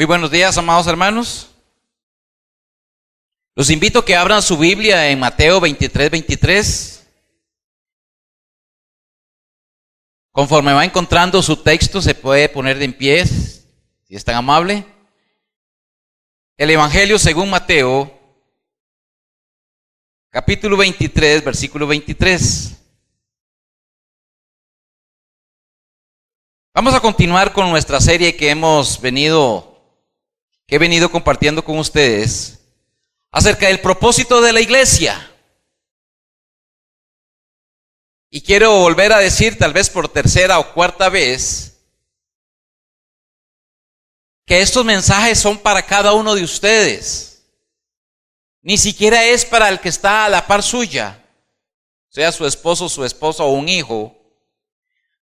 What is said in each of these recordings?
Muy buenos días, amados hermanos. Los invito a que abran su Biblia en Mateo 23. Conforme va encontrando su texto, se puede poner de en pie, si es tan amable. El Evangelio según Mateo, capítulo 23, versículo 23. Vamos a continuar con nuestra serie que he venido compartiendo con ustedes acerca del propósito de la iglesia. Y quiero volver a decir, tal vez por tercera o cuarta vez, que estos mensajes son para cada uno de ustedes. Ni siquiera es para el que está a la par suya, sea su esposo, su esposa o un hijo.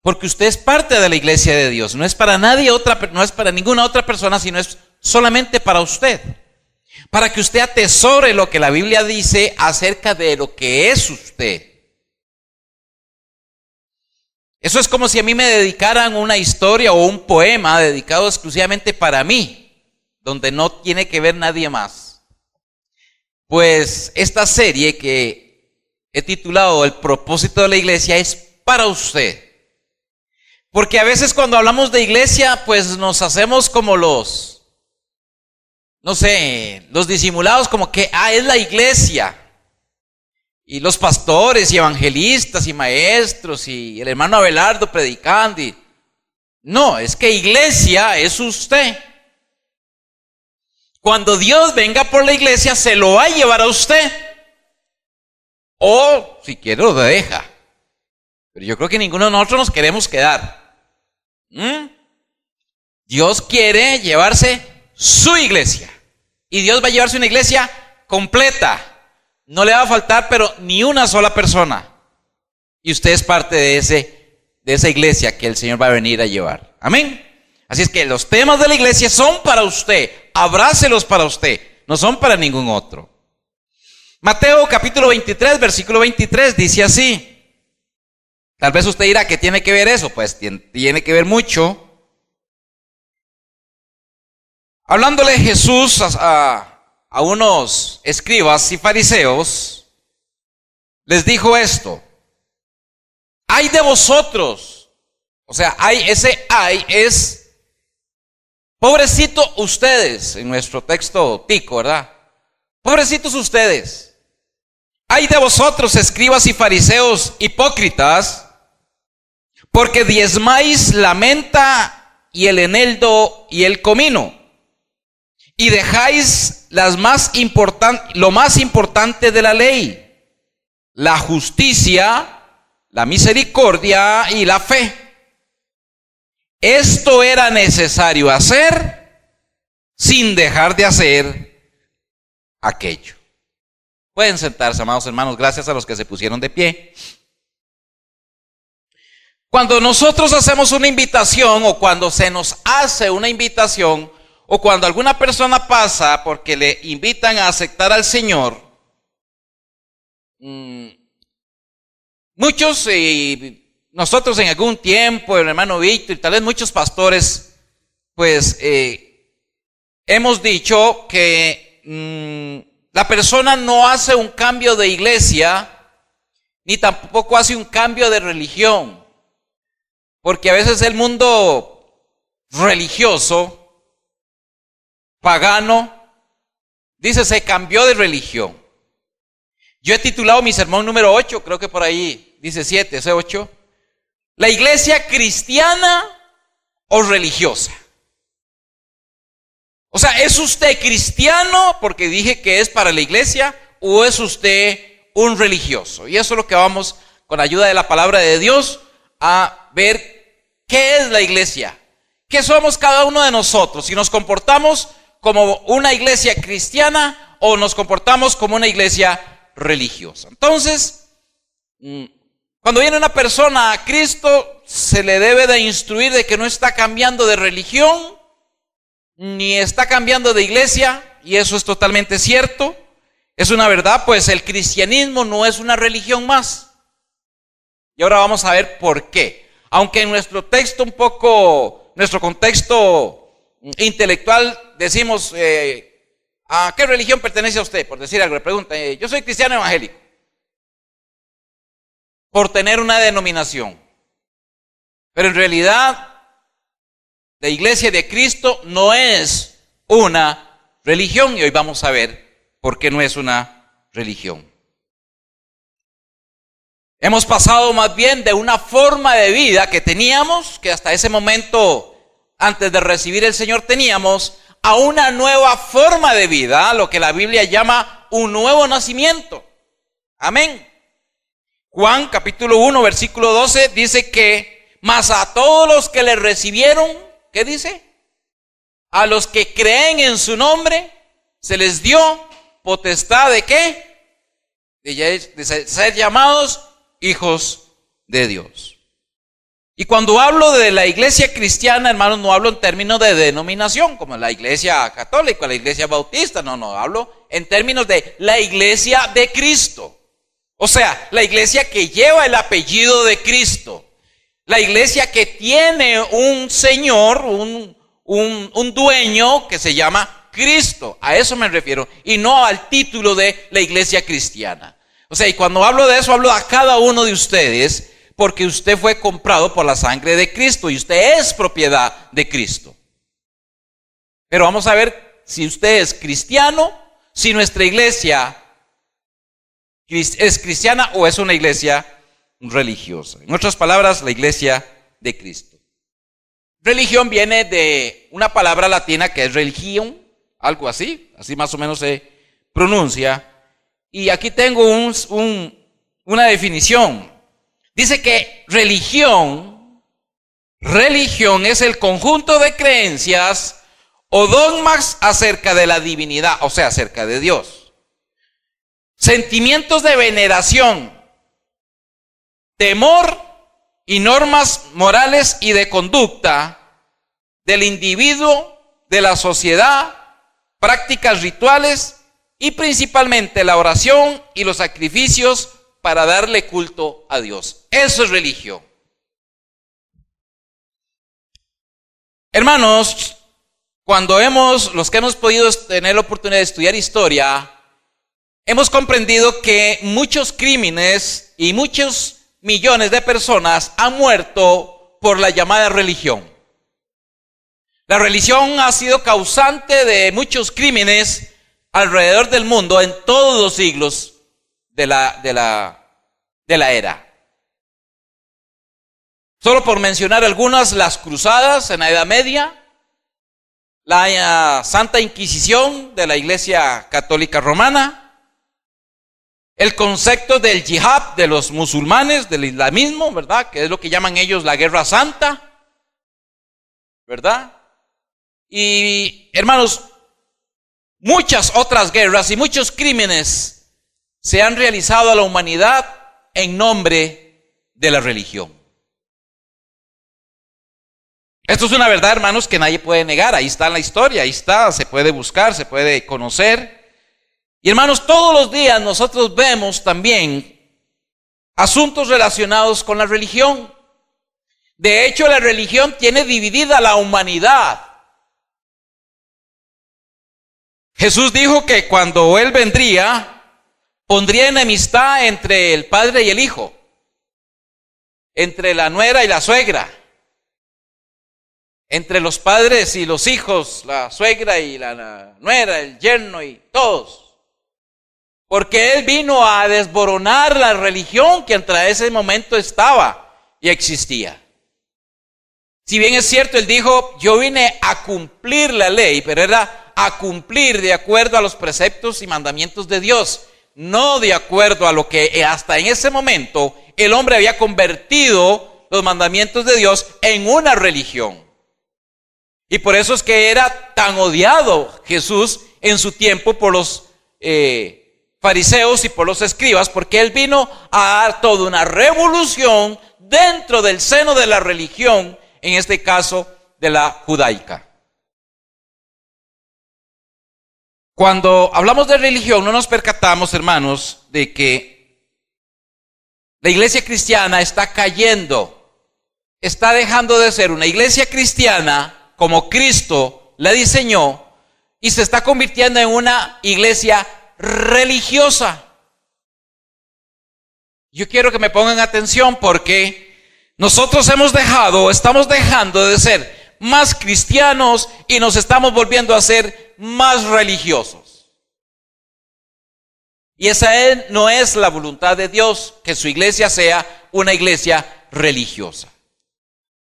Porque usted es parte de la iglesia de Dios. No es para nadie no es para ninguna otra persona, sino es solamente para usted. Para que usted atesore lo que la Biblia dice acerca de lo que es usted. Eso es como si a mí me dedicaran una historia o un poema dedicado exclusivamente para mí, donde no tiene que ver nadie más. Pues esta serie que he titulado El propósito de la iglesia es para usted. Porque a veces cuando hablamos de iglesia, pues nos hacemos como los disimulados, como que, es la iglesia. Y los pastores y evangelistas y maestros y el hermano Abelardo predicando. No, es que iglesia es usted. Cuando Dios venga por la iglesia, se lo va a llevar a usted. O, si quiere, lo deja. Pero yo creo que ninguno de nosotros nos queremos quedar. Dios quiere llevarse su iglesia. Y Dios va a llevarse una iglesia completa. No le va a faltar, pero ni una sola persona. Y usted es parte de esa iglesia que el Señor va a venir a llevar. Amén. Así es que los temas de la iglesia son para usted. Abrácelos para usted. No son para ningún otro. Mateo capítulo 23, versículo 23 dice así. Tal vez usted dirá, ¿qué tiene que ver eso? Pues tiene que ver mucho. Hablándole Jesús a unos escribas y fariseos, les dijo esto: ay de vosotros. O sea, ese es pobrecito ustedes, en nuestro texto tico, ¿verdad? Pobrecitos ustedes. Ay de vosotros, escribas y fariseos hipócritas, porque diezmáis la menta y el eneldo y el comino, y dejáis lo más importante de la ley, la justicia, la misericordia y la fe. Esto era necesario hacer sin dejar de hacer aquello. Pueden sentarse, amados hermanos, gracias a los que se pusieron de pie. Cuando nosotros hacemos una invitación, o cuando se nos hace una invitación, o cuando alguna persona pasa porque le invitan a aceptar al Señor, muchos, nosotros en algún tiempo, el hermano Víctor y tal vez muchos pastores, pues hemos dicho que la persona no hace un cambio de iglesia, ni tampoco hace un cambio de religión. Porque a veces el mundo religioso, pagano, dice se cambió de religión. Yo he titulado mi sermón número 8, creo que por ahí dice 7, ese 8. La iglesia cristiana o religiosa. O sea, ¿es usted cristiano porque dije que es para la iglesia, o es usted un religioso? Y eso es lo que vamos, con ayuda de la palabra de Dios, a ver qué es la iglesia. ¿Qué somos cada uno de nosotros? Si nos comportamos como una iglesia cristiana o nos comportamos como una iglesia religiosa. Entonces, cuando viene una persona a Cristo, se le debe de instruir de que no está cambiando de religión, ni está cambiando de iglesia, y eso es totalmente cierto. Es una verdad, pues el cristianismo no es una religión más. Y ahora vamos a ver por qué. Aunque en nuestro texto nuestro contexto intelectual decimos, ¿a qué religión pertenece a usted? Por decir algo, le pregunta, yo soy cristiano evangélico. Por tener una denominación. Pero en realidad, la Iglesia de Cristo no es una religión. Y hoy vamos a ver por qué no es una religión. Hemos pasado más bien de una forma de vida que teníamos, que hasta ese momento, antes de recibir el Señor teníamos, a una nueva forma de vida, lo que la Biblia llama un nuevo nacimiento. Amén. Juan capítulo 1 versículo 12 dice que, mas a todos los que le recibieron, ¿qué dice? A los que creen en su nombre, se les dio potestad ¿de qué? De ser llamados hijos de Dios. Y cuando hablo de la iglesia cristiana, hermanos, no hablo en términos de denominación, como la iglesia católica, la iglesia bautista, no, hablo en términos de la iglesia de Cristo. O sea, la iglesia que lleva el apellido de Cristo. La iglesia que tiene un Señor, un dueño que se llama Cristo. A eso me refiero. Y no al título de la iglesia cristiana. O sea, y cuando hablo de eso, hablo a cada uno de ustedes, porque usted fue comprado por la sangre de Cristo y usted es propiedad de Cristo. Pero vamos a ver si usted es cristiano, si nuestra iglesia es cristiana o es una iglesia religiosa. En otras palabras, la iglesia de Cristo. Religión viene de una palabra latina que es religión, algo así más o menos se pronuncia. Y aquí tengo una definición. Dice que religión es el conjunto de creencias o dogmas acerca de la divinidad, o sea, acerca de Dios. Sentimientos de veneración, temor y normas morales y de conducta del individuo, de la sociedad, prácticas rituales y principalmente la oración y los sacrificios para darle culto a Dios. Eso es religión. Hermanos, cuando los que hemos podido tener la oportunidad de estudiar historia, hemos comprendido que muchos crímenes y muchos millones de personas han muerto por la llamada religión. La religión ha sido causante de muchos crímenes alrededor del mundo en todos los siglos de la era. Solo por mencionar algunas, las cruzadas en la Edad Media, la Santa Inquisición de la Iglesia Católica Romana, el concepto del yihad de los musulmanes, del islamismo, ¿verdad? Que es lo que llaman ellos la Guerra Santa, ¿verdad? Y hermanos, muchas otras guerras y muchos crímenes se han realizado a la humanidad en nombre de la religión. Esto es una verdad, hermanos, que nadie puede negar. Ahí está en la historia, ahí está, se puede buscar, se puede conocer. Y hermanos, todos los días nosotros vemos también asuntos relacionados con la religión. De hecho, la religión tiene dividida a la humanidad. Jesús dijo que cuando Él vendría, pondría enemistad entre el padre y el hijo, entre la nuera y la suegra, entre los padres y los hijos, la suegra y la nuera, el yerno y todos. Porque Él vino a desboronar la religión que hasta ese momento estaba y existía. Si bien es cierto, Él dijo, yo vine a cumplir la ley, pero era a cumplir de acuerdo a los preceptos y mandamientos de Dios, no de acuerdo a lo que hasta en ese momento el hombre había convertido los mandamientos de Dios en una religión. Y por eso es que era tan odiado Jesús en su tiempo por los fariseos y por los escribas, porque Él vino a dar toda una revolución dentro del seno de la religión, en este caso de la judaica. Cuando hablamos de religión, no nos percatamos, hermanos, de que la iglesia cristiana está cayendo, está dejando de ser una iglesia cristiana como Cristo la diseñó y se está convirtiendo en una iglesia religiosa. Yo quiero que me pongan atención porque nosotros estamos dejando de ser más cristianos y nos estamos volviendo a ser más religiosos. Y esa no es la voluntad de Dios, que su iglesia sea una iglesia religiosa.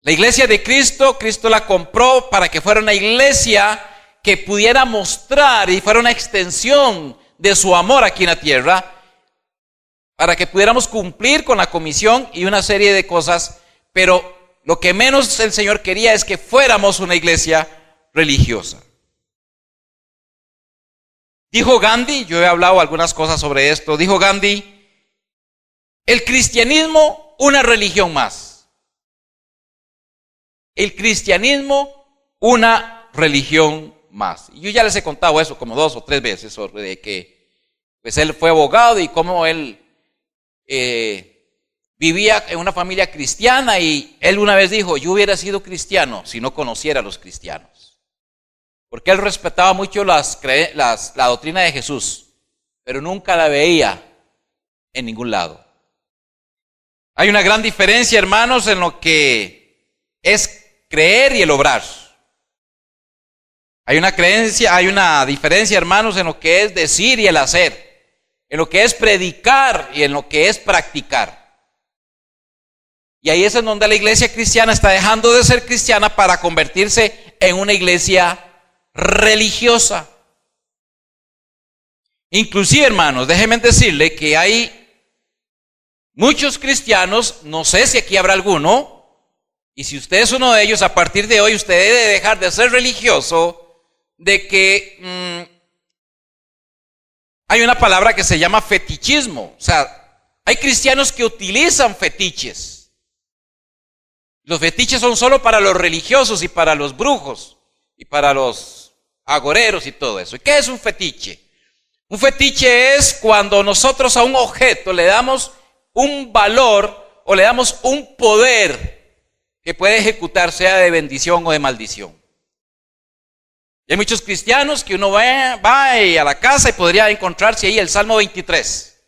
La iglesia de Cristo, Cristo la compró para que fuera una iglesia que pudiera mostrar y fuera una extensión de su amor aquí en la tierra, para que pudiéramos cumplir con la comisión y una serie de cosas, pero lo que menos el Señor quería es que fuéramos una iglesia religiosa. Dijo Gandhi, yo he hablado algunas cosas sobre esto, dijo Gandhi, el cristianismo, una religión más. El cristianismo, una religión más. Y yo ya les he contado eso como 2 o 3 veces, sobre que pues él fue abogado y cómo él vivía en una familia cristiana, y él una vez dijo, yo hubiera sido cristiano si no conociera a los cristianos. Porque él respetaba mucho la doctrina de Jesús, pero nunca la veía en ningún lado. Hay una gran diferencia, hermanos, en lo que es creer y el obrar. Hay una diferencia, hermanos, en lo que es decir y el hacer, en lo que es predicar y en lo que es practicar. Y ahí es en donde la iglesia cristiana está dejando de ser cristiana para convertirse en una iglesia religiosa. Inclusive, hermanos, déjenme decirle que hay muchos cristianos, no sé si aquí habrá alguno, y si usted es uno de ellos, a partir de hoy usted debe dejar de ser religioso, de que hay una palabra que se llama fetichismo. O sea, hay cristianos que utilizan fetiches. Los fetiches son solo para los religiosos y para los brujos y para los agoreros y todo eso. ¿Y qué es un fetiche? Un fetiche es cuando nosotros a un objeto le damos un valor o le damos un poder que puede ejecutar, sea de bendición o de maldición. Y hay muchos cristianos que uno va a la casa y podría encontrarse ahí el Salmo 23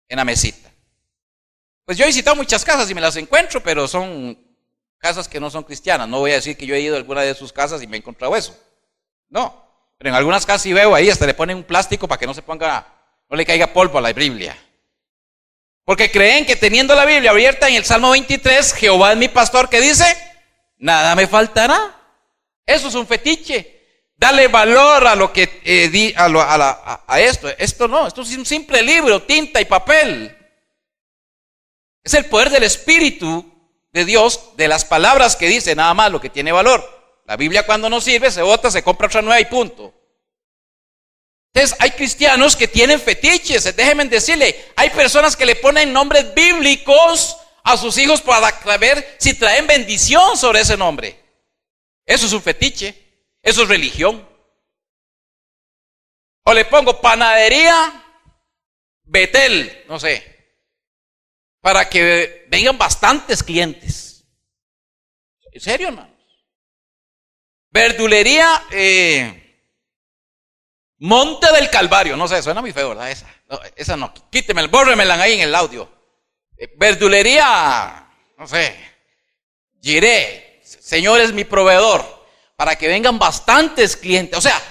en la mesita. Pues yo he visitado muchas casas y me las encuentro, pero son casas que no son cristianas. No voy a decir que yo he ido a alguna de sus casas y me he encontrado eso. No, pero en algunas casas sí veo ahí, hasta le ponen un plástico para que no le caiga polvo a la Biblia. Porque creen que teniendo la Biblia abierta en el Salmo 23, Jehová es mi pastor, que dice, nada me faltará. Eso es un fetiche. Dale valor a lo que esto. Esto es un simple libro, tinta y papel. Es el poder del Espíritu de Dios, de las palabras que dice, nada más lo que tiene valor. La Biblia cuando no sirve, se bota, se compra otra nueva y punto. Entonces, hay cristianos que tienen fetiches. Déjenme decirle, hay personas que le ponen nombres bíblicos a sus hijos para ver si traen bendición sobre ese nombre. Eso es un fetiche. Eso es religión. O le pongo panadería Betel, no sé, para que vengan bastantes clientes. ¿En serio, hermanos? Verdulería Monte del Calvario, no sé, suena muy feo, ¿verdad? Esa no, quítemela, bórremela ahí en el audio. Verdulería, no sé, Jiré, Señor es mi proveedor, para que vengan bastantes clientes. O sea,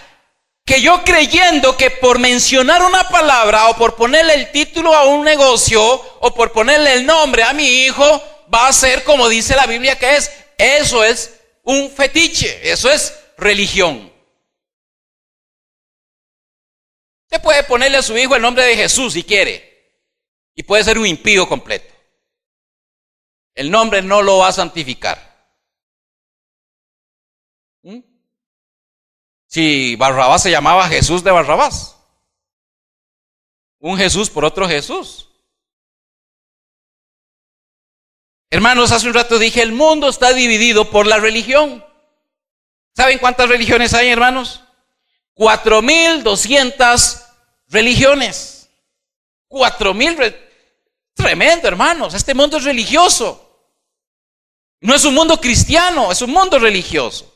que yo creyendo que por mencionar una palabra o por ponerle el título a un negocio o por ponerle el nombre a mi hijo, va a ser como dice la Biblia que es. Eso es un fetiche, eso es religión. Usted puede ponerle a su hijo el nombre de Jesús si quiere, y puede ser un impío completo. El nombre no lo va a santificar. Si Barrabás se llamaba Jesús de Barrabás, un Jesús por otro Jesús. Hermanos, hace un rato dije, el mundo está dividido por la religión. ¿Saben cuántas religiones hay, hermanos? 4,200 religiones. 4,000. Tremendo, hermanos. Este mundo es religioso. No es un mundo cristiano, es un mundo religioso.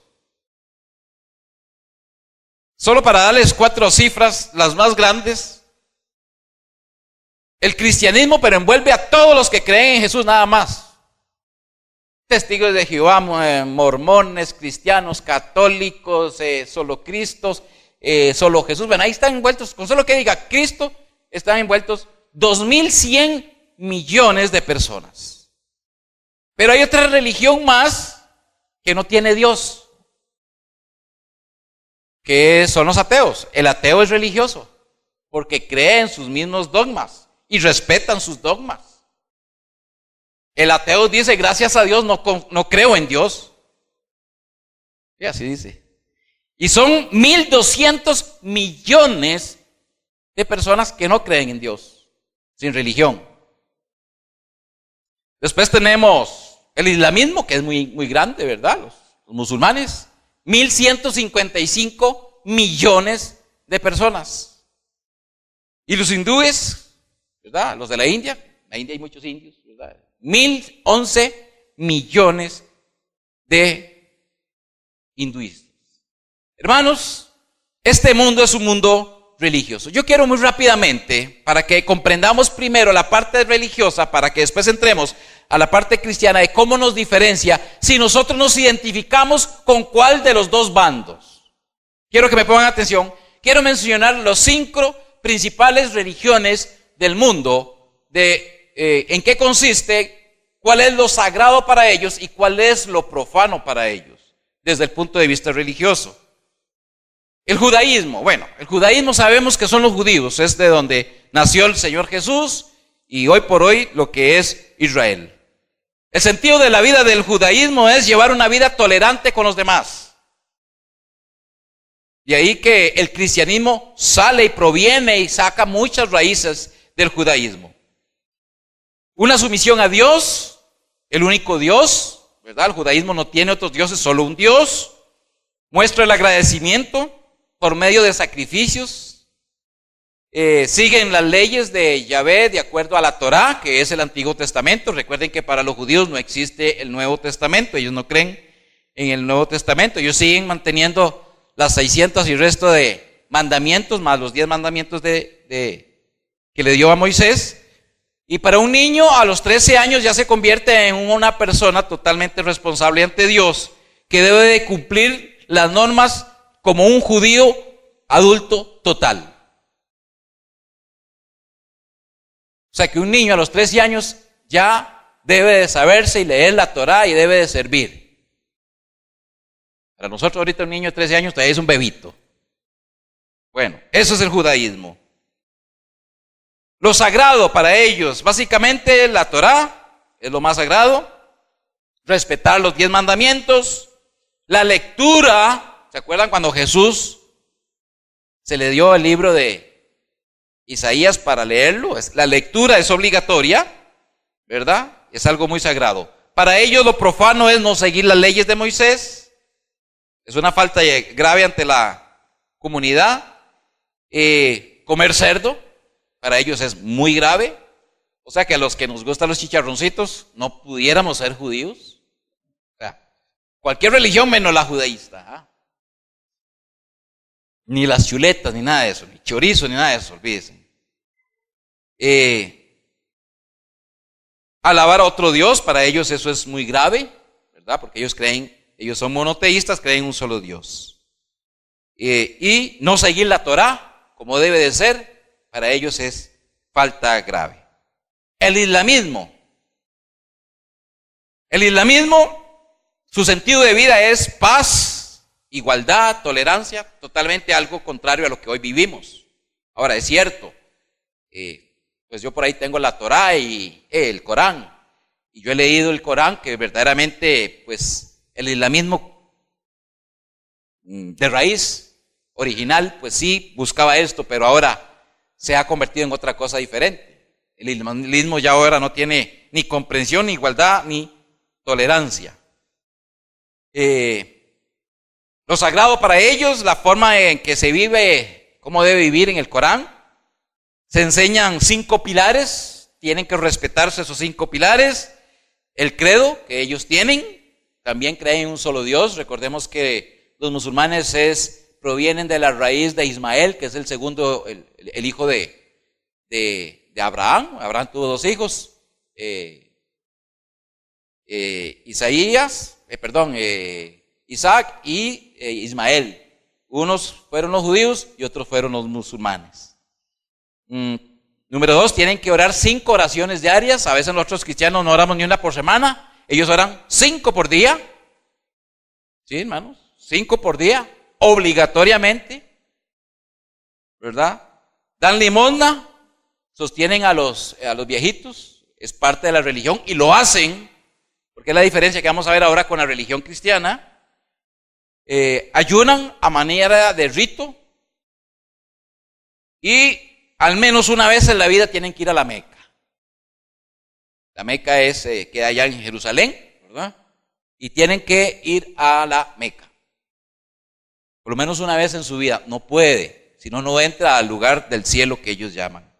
Solo para darles 4 cifras, las más grandes. El cristianismo, pero envuelve a todos los que creen en Jesús nada más. Testigos de Jehová, mormones, cristianos, católicos, solo Cristos, solo Jesús. Bueno, ahí están envueltos, con solo que diga Cristo, están envueltos 2.100 millones de personas. Pero hay otra religión más que no tiene Dios, que son los ateos. El ateo es religioso porque cree en sus mismos dogmas y respetan sus dogmas. El ateo dice, gracias a Dios no creo en Dios. Y así dice. Y son 1.200 millones de personas que no creen en Dios, sin religión. Después tenemos el islamismo, que es muy, muy grande, ¿verdad? Los musulmanes, 1.155 millones de personas. Y los hindúes, ¿verdad? Los de la India hay muchos indios, ¿verdad? 1.011 millones de hinduistas. Hermanos, este mundo es un mundo religioso. Yo quiero muy rápidamente, para que comprendamos primero la parte religiosa, para que después entremos a la parte cristiana, de cómo nos diferencia si nosotros nos identificamos con cuál de los dos bandos. Quiero que me pongan atención. Quiero mencionar los 5 principales religiones del mundo, en qué consiste, cuál es lo sagrado para ellos y cuál es lo profano para ellos, desde el punto de vista religioso. El judaísmo, bueno, el judaísmo sabemos que son los judíos, es de donde nació el Señor Jesús y hoy por hoy lo que es Israel. El sentido de la vida del judaísmo es llevar una vida tolerante con los demás. De ahí que el cristianismo sale y proviene y saca muchas raíces del judaísmo. Una sumisión a Dios, el único Dios, ¿verdad? El judaísmo no tiene otros dioses, solo un Dios. Muestra el agradecimiento por medio de sacrificios. Siguen las leyes de Yahvé de acuerdo a la Torá, que es el Antiguo Testamento. Recuerden que para los judíos no existe el Nuevo Testamento. Ellos no creen en el Nuevo Testamento. Ellos siguen manteniendo las 600 y resto de mandamientos, más los 10 mandamientos que le dio a Moisés. Y para un niño a los 13 años ya se convierte en una persona totalmente responsable ante Dios, que debe de cumplir las normas como un judío adulto total. O sea que un niño a los 13 años ya debe de saberse y leer la Torá y debe de servir. Para nosotros ahorita un niño de 13 años todavía es un bebito. Bueno, eso es el judaísmo. Lo sagrado para ellos, básicamente la Torá es lo más sagrado, respetar los 10 mandamientos, la lectura. ¿Se acuerdan cuando Jesús se le dio el libro de Isaías para leerlo? La lectura es obligatoria, ¿verdad? Es algo muy sagrado. Para ellos lo profano es no seguir las leyes de Moisés. Es una falta grave ante la comunidad. Comer cerdo, para ellos es muy grave. O sea que a los que nos gustan los chicharroncitos no pudiéramos ser judíos. O sea, cualquier religión menos la judaísta. Ni las chuletas, ni nada de eso, ni chorizo, ni nada de eso, olvídense. Alabar a otro Dios, para ellos eso es muy grave, ¿verdad? Porque ellos son monoteístas, creen en un solo Dios. Y no seguir la Torá como debe de ser, para ellos es falta grave. El islamismo, su sentido de vida es paz, igualdad, tolerancia, totalmente algo contrario a lo que hoy vivimos. Ahora, es cierto, pues yo por ahí tengo la Torá y el Corán, y yo he leído el Corán, que verdaderamente, pues, el islamismo de raíz original, pues sí, buscaba esto, pero ahora se ha convertido en otra cosa diferente. El islamismo ya ahora no tiene ni comprensión, ni igualdad, ni tolerancia. Lo sagrado para ellos, la forma en que se vive, cómo debe vivir en el Corán. Se enseñan 5 pilares, tienen que respetarse esos 5 pilares. El credo que ellos tienen, también creen en un solo Dios. Recordemos que los musulmanes es provienen de la raíz de Ismael, que es el segundo, el hijo de Abraham. Abraham tuvo 2 hijos, Isaac y Ismael. Unos fueron los judíos y otros fueron los musulmanes. Número 2, tienen que orar 5 oraciones diarias. A veces nosotros cristianos no oramos ni una por semana. Ellos oran 5 por día. ¿Sí, hermanos? 5 por día, obligatoriamente. ¿Verdad? Dan limosna, sostienen a los viejitos. Es parte de la religión y lo hacen, porque es la diferencia que vamos a ver ahora con la religión cristiana. Ayunan a manera de rito y al menos una vez en la vida tienen que ir a la Meca. La Meca queda allá en Jerusalén, ¿verdad? Y tienen que ir a la Meca. Por lo menos una vez en su vida. No puede, si no, no entra al lugar del cielo que ellos llaman.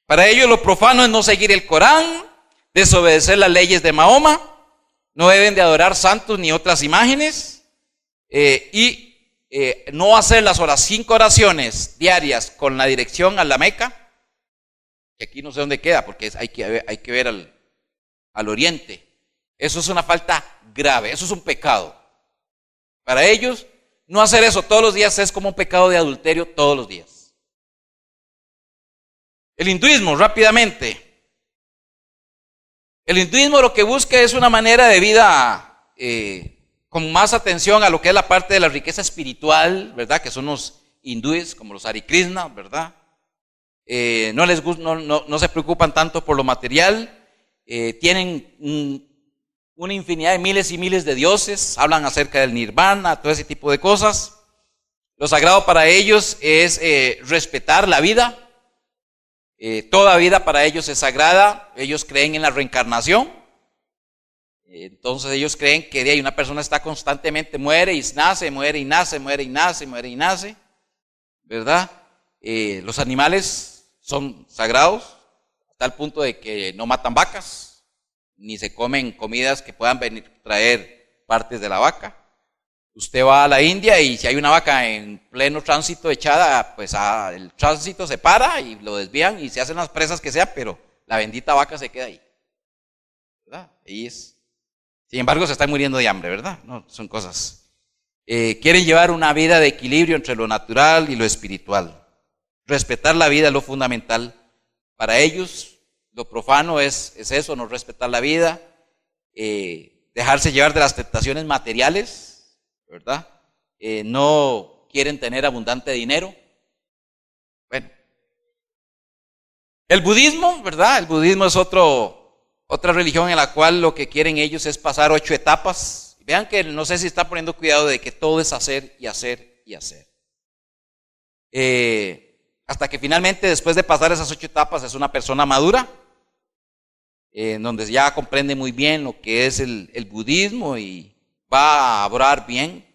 Para ellos lo profano es no seguir el Corán, desobedecer las leyes de Mahoma, no deben de adorar santos ni otras imágenes, no hacer las 5 oraciones diarias con la dirección a la Meca, que aquí no sé dónde queda, porque hay que ver al oriente. Eso es una falta grave, eso es un pecado. Para ellos, no hacer eso todos los días es como un pecado de adulterio todos los días. El hinduismo, rápidamente. El hinduismo lo que busca es una manera de vida con más atención a lo que es la parte de la riqueza espiritual, ¿verdad? Que son los hindúes, como los Hare Krishna, ¿verdad? No se preocupan tanto por lo material, tienen una infinidad de miles y miles de dioses, hablan acerca del nirvana, todo ese tipo de cosas. Lo sagrado para ellos es respetar la vida. Toda vida para ellos es sagrada. Ellos creen en la reencarnación. Entonces ellos creen que una persona está constantemente, muere y nace, muere y nace, muere y nace, muere y nace, ¿verdad? Los animales son sagrados, a tal punto de que no matan vacas, ni se comen comidas que puedan traer partes de la vaca. Usted va a la India y si hay una vaca en pleno tránsito echada, pues el tránsito se para y lo desvían y se hacen las presas que sea, pero la bendita vaca se queda ahí, ¿verdad? Ahí es. Sin embargo, se están muriendo de hambre, ¿verdad? No, son cosas. Quieren llevar una vida de equilibrio entre lo natural y lo espiritual. Respetar la vida es lo fundamental. Para ellos, lo profano es eso, no respetar la vida, dejarse llevar de las tentaciones materiales, ¿verdad? No quieren tener abundante dinero. Bueno. El budismo, ¿verdad? El budismo es otra religión en la cual lo que quieren ellos es pasar 8 etapas. Vean que no sé si está poniendo cuidado de que todo es hacer y hacer y hacer. Hasta que finalmente, después de pasar esas 8 etapas, es una persona madura, en donde ya comprende muy bien lo que es el budismo y va a orar bien.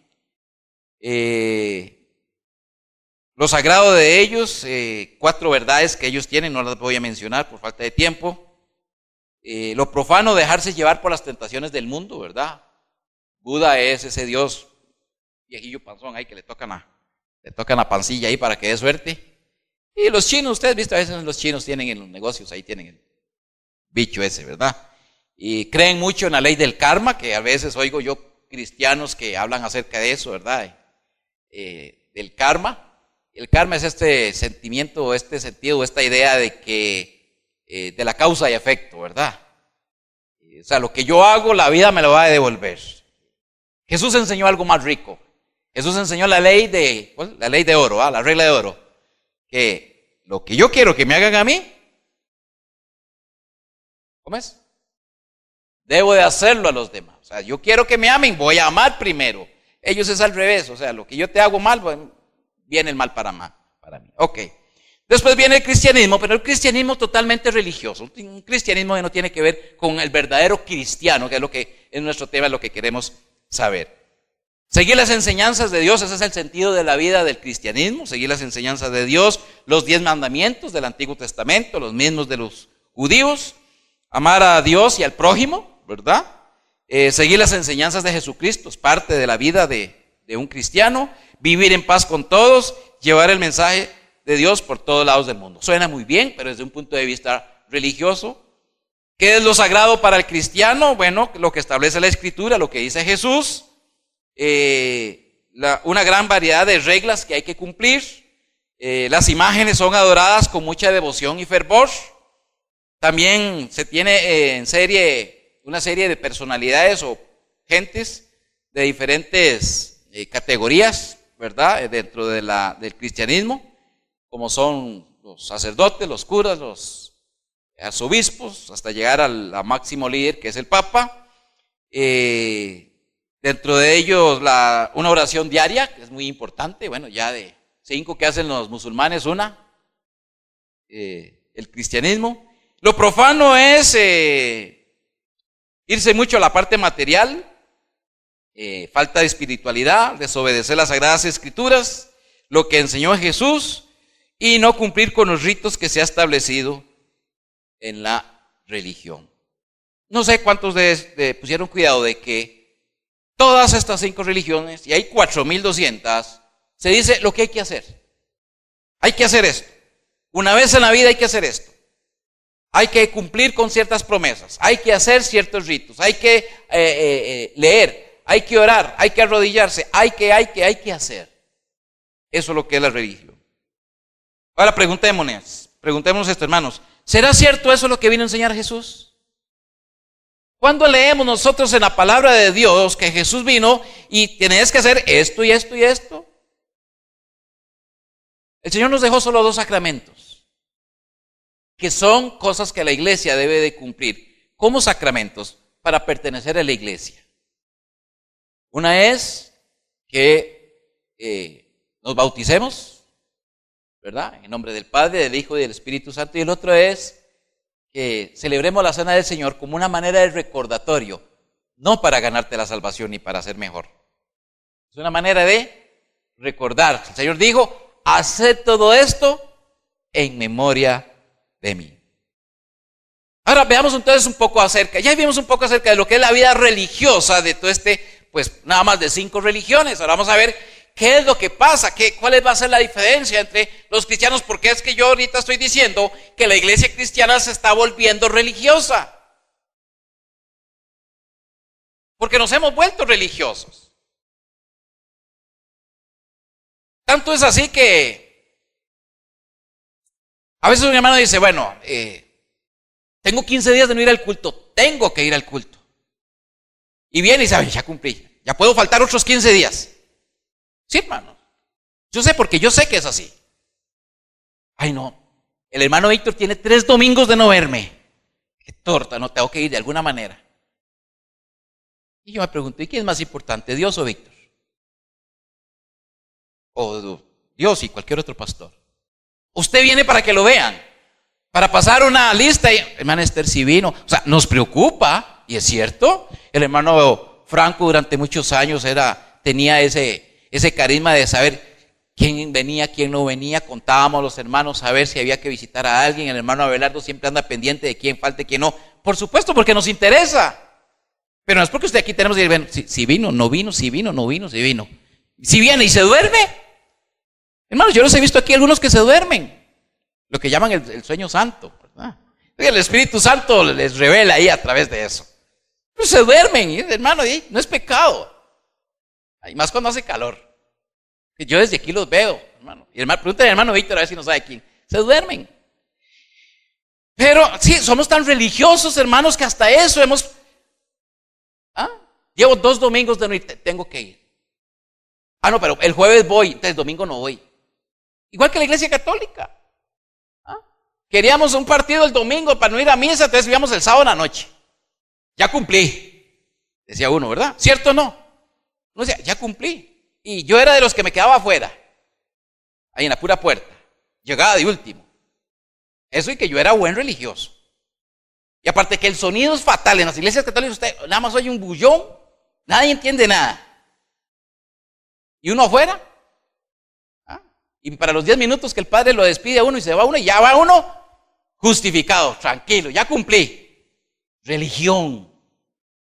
Lo sagrado de ellos, 4 verdades que ellos tienen, no las voy a mencionar por falta de tiempo. Lo profano, dejarse llevar por las tentaciones del mundo, ¿verdad? Buda es ese Dios viejillo panzón ahí que le tocan la pancilla ahí para que dé suerte. Y los chinos, ustedes visto, a veces los chinos tienen en los negocios, ahí tienen el bicho ese, ¿verdad? Y creen mucho en la ley del karma, que a veces oigo yo cristianos que hablan acerca de eso, ¿verdad? Del karma. El karma es este sentimiento, este sentido, esta idea de que de la causa y efecto, ¿verdad? O sea, lo que yo hago, la vida me lo va a devolver. Jesús enseñó algo más rico. Jesús enseñó la ley de oro, la regla de oro. Que lo que yo quiero que me hagan a mí, ¿cómo es? Debo de hacerlo a los demás. O sea, yo quiero que me amen, voy a amar primero. Ellos es al revés, o sea, lo que yo te hago mal, bueno, viene el mal para mí. Ok. Después viene el cristianismo, pero el cristianismo totalmente religioso, un cristianismo que no tiene que ver con el verdadero cristiano, que es lo que es nuestro tema, es lo que queremos saber. Seguir las enseñanzas de Dios, ese es el sentido de la vida del cristianismo, seguir las enseñanzas de Dios, los 10 mandamientos del Antiguo Testamento, los mismos de los judíos, amar a Dios y al prójimo, ¿verdad? Seguir las enseñanzas de Jesucristo, es parte de la vida de de un cristiano, vivir en paz con todos, llevar el mensaje de Dios por todos lados del mundo. Suena muy bien, pero desde un punto de vista religioso. ¿Qué es lo sagrado para el cristiano? Bueno, lo que establece la Escritura, lo que dice Jesús, una gran variedad de reglas que hay que cumplir. Las imágenes son adoradas con mucha devoción y fervor. También se tiene una serie de personalidades o gentes de diferentes categorías, ¿verdad? Dentro del cristianismo, como son los sacerdotes, los curas, los arzobispos, hasta llegar al máximo líder que es el Papa. Dentro de ellos una oración diaria, que es muy importante, bueno, ya de 5 que hacen los musulmanes, el cristianismo. Lo profano es irse mucho a la parte material, falta de espiritualidad, desobedecer las Sagradas Escrituras, lo que enseñó Jesús, y no cumplir con los ritos que se ha establecido en la religión. No sé cuántos pusieron cuidado de que todas estas 5 religiones, y hay 4,200, se dice lo que hay que hacer. Hay que hacer esto. Una vez en la vida hay que hacer esto. Hay que cumplir con ciertas promesas. Hay que hacer ciertos ritos. Hay que leer. Hay que orar. Hay que arrodillarse. Hay que hacer. Eso es lo que es la religión. Ahora preguntémonos esto, hermanos. ¿Será cierto eso lo que vino a enseñar Jesús? ¿Cuándo leemos nosotros en la palabra de Dios que Jesús vino y tenés que hacer esto y esto y esto? El Señor nos dejó solo 2 sacramentos, que son cosas que la iglesia debe de cumplir como sacramentos para pertenecer a la iglesia. Una es que nos bauticemos, ¿verdad? En nombre del Padre, del Hijo y del Espíritu Santo. Y el otro es que celebremos la cena del Señor como una manera de recordatorio, no para ganarte la salvación ni para ser mejor. Es una manera de recordar. El Señor dijo: haced todo esto en memoria de mí. Ahora veamos entonces un poco ya vimos un poco acerca de lo que es la vida religiosa de todo pues nada más de 5 religiones. Ahora vamos a ver qué es lo que pasa, cuál va a ser la diferencia entre los cristianos, porque es que yo ahorita estoy diciendo que la iglesia cristiana se está volviendo religiosa. Porque nos hemos vuelto religiosos. Tanto es así que a veces un hermano dice: bueno, tengo 15 días de no ir al culto, tengo que ir al culto. Y viene y dice: ya cumplí, ya puedo faltar otros 15 días. Sí, hermano, yo sé, porque yo sé que es así. Ay, no, el hermano Víctor tiene 3 domingos de no verme. Qué torta, no tengo que ir de alguna manera. Y yo me pregunto: ¿y quién es más importante, Dios o Víctor? O Dios y cualquier otro pastor. Usted viene para que lo vean, para pasar una lista y, hermano Esther, si vino. O sea, nos preocupa, y es cierto. El hermano Franco durante muchos años tenía ese carisma de saber quién venía, quién no venía. Contábamos los hermanos a ver si había que visitar a alguien. El hermano Abelardo siempre anda pendiente de quién falta y quién no. Por supuesto, porque nos interesa. Pero no es porque usted aquí tenemos que decir: bueno, si vino, no vino, si vino, no vino, si vino. Si viene y se duerme. Hermanos, yo los he visto aquí algunos que se duermen. Lo que llaman el sueño santo, ¿verdad? El Espíritu Santo les revela ahí a través de eso. Pero se duermen, hermano, no es pecado. Y más cuando hace calor. Yo desde aquí los veo, hermano. Y pregúntale al hermano Víctor a ver si no sabe quién. Se duermen. Pero sí, somos tan religiosos, hermanos, que hasta eso hemos... Llevo 2 domingos de no ir, tengo que ir. No, pero el jueves voy, entonces el domingo no voy. Igual que la iglesia católica. Queríamos un partido el domingo para no ir a misa, entonces íbamos el sábado en la noche. Ya cumplí, decía uno, ¿verdad? ¿Cierto o no? Uno decía: ya cumplí. Y yo era de los que me quedaba afuera, ahí en la pura puerta. Llegaba de último. Eso, y que yo era buen religioso. Y aparte que el sonido es fatal. En las iglesias católicas usted nada más oye un bullón, nadie entiende nada. Y uno afuera. Y para los 10 minutos que el padre lo despide a uno y se va uno, y ya va uno justificado, tranquilo, ya cumplí. Religión.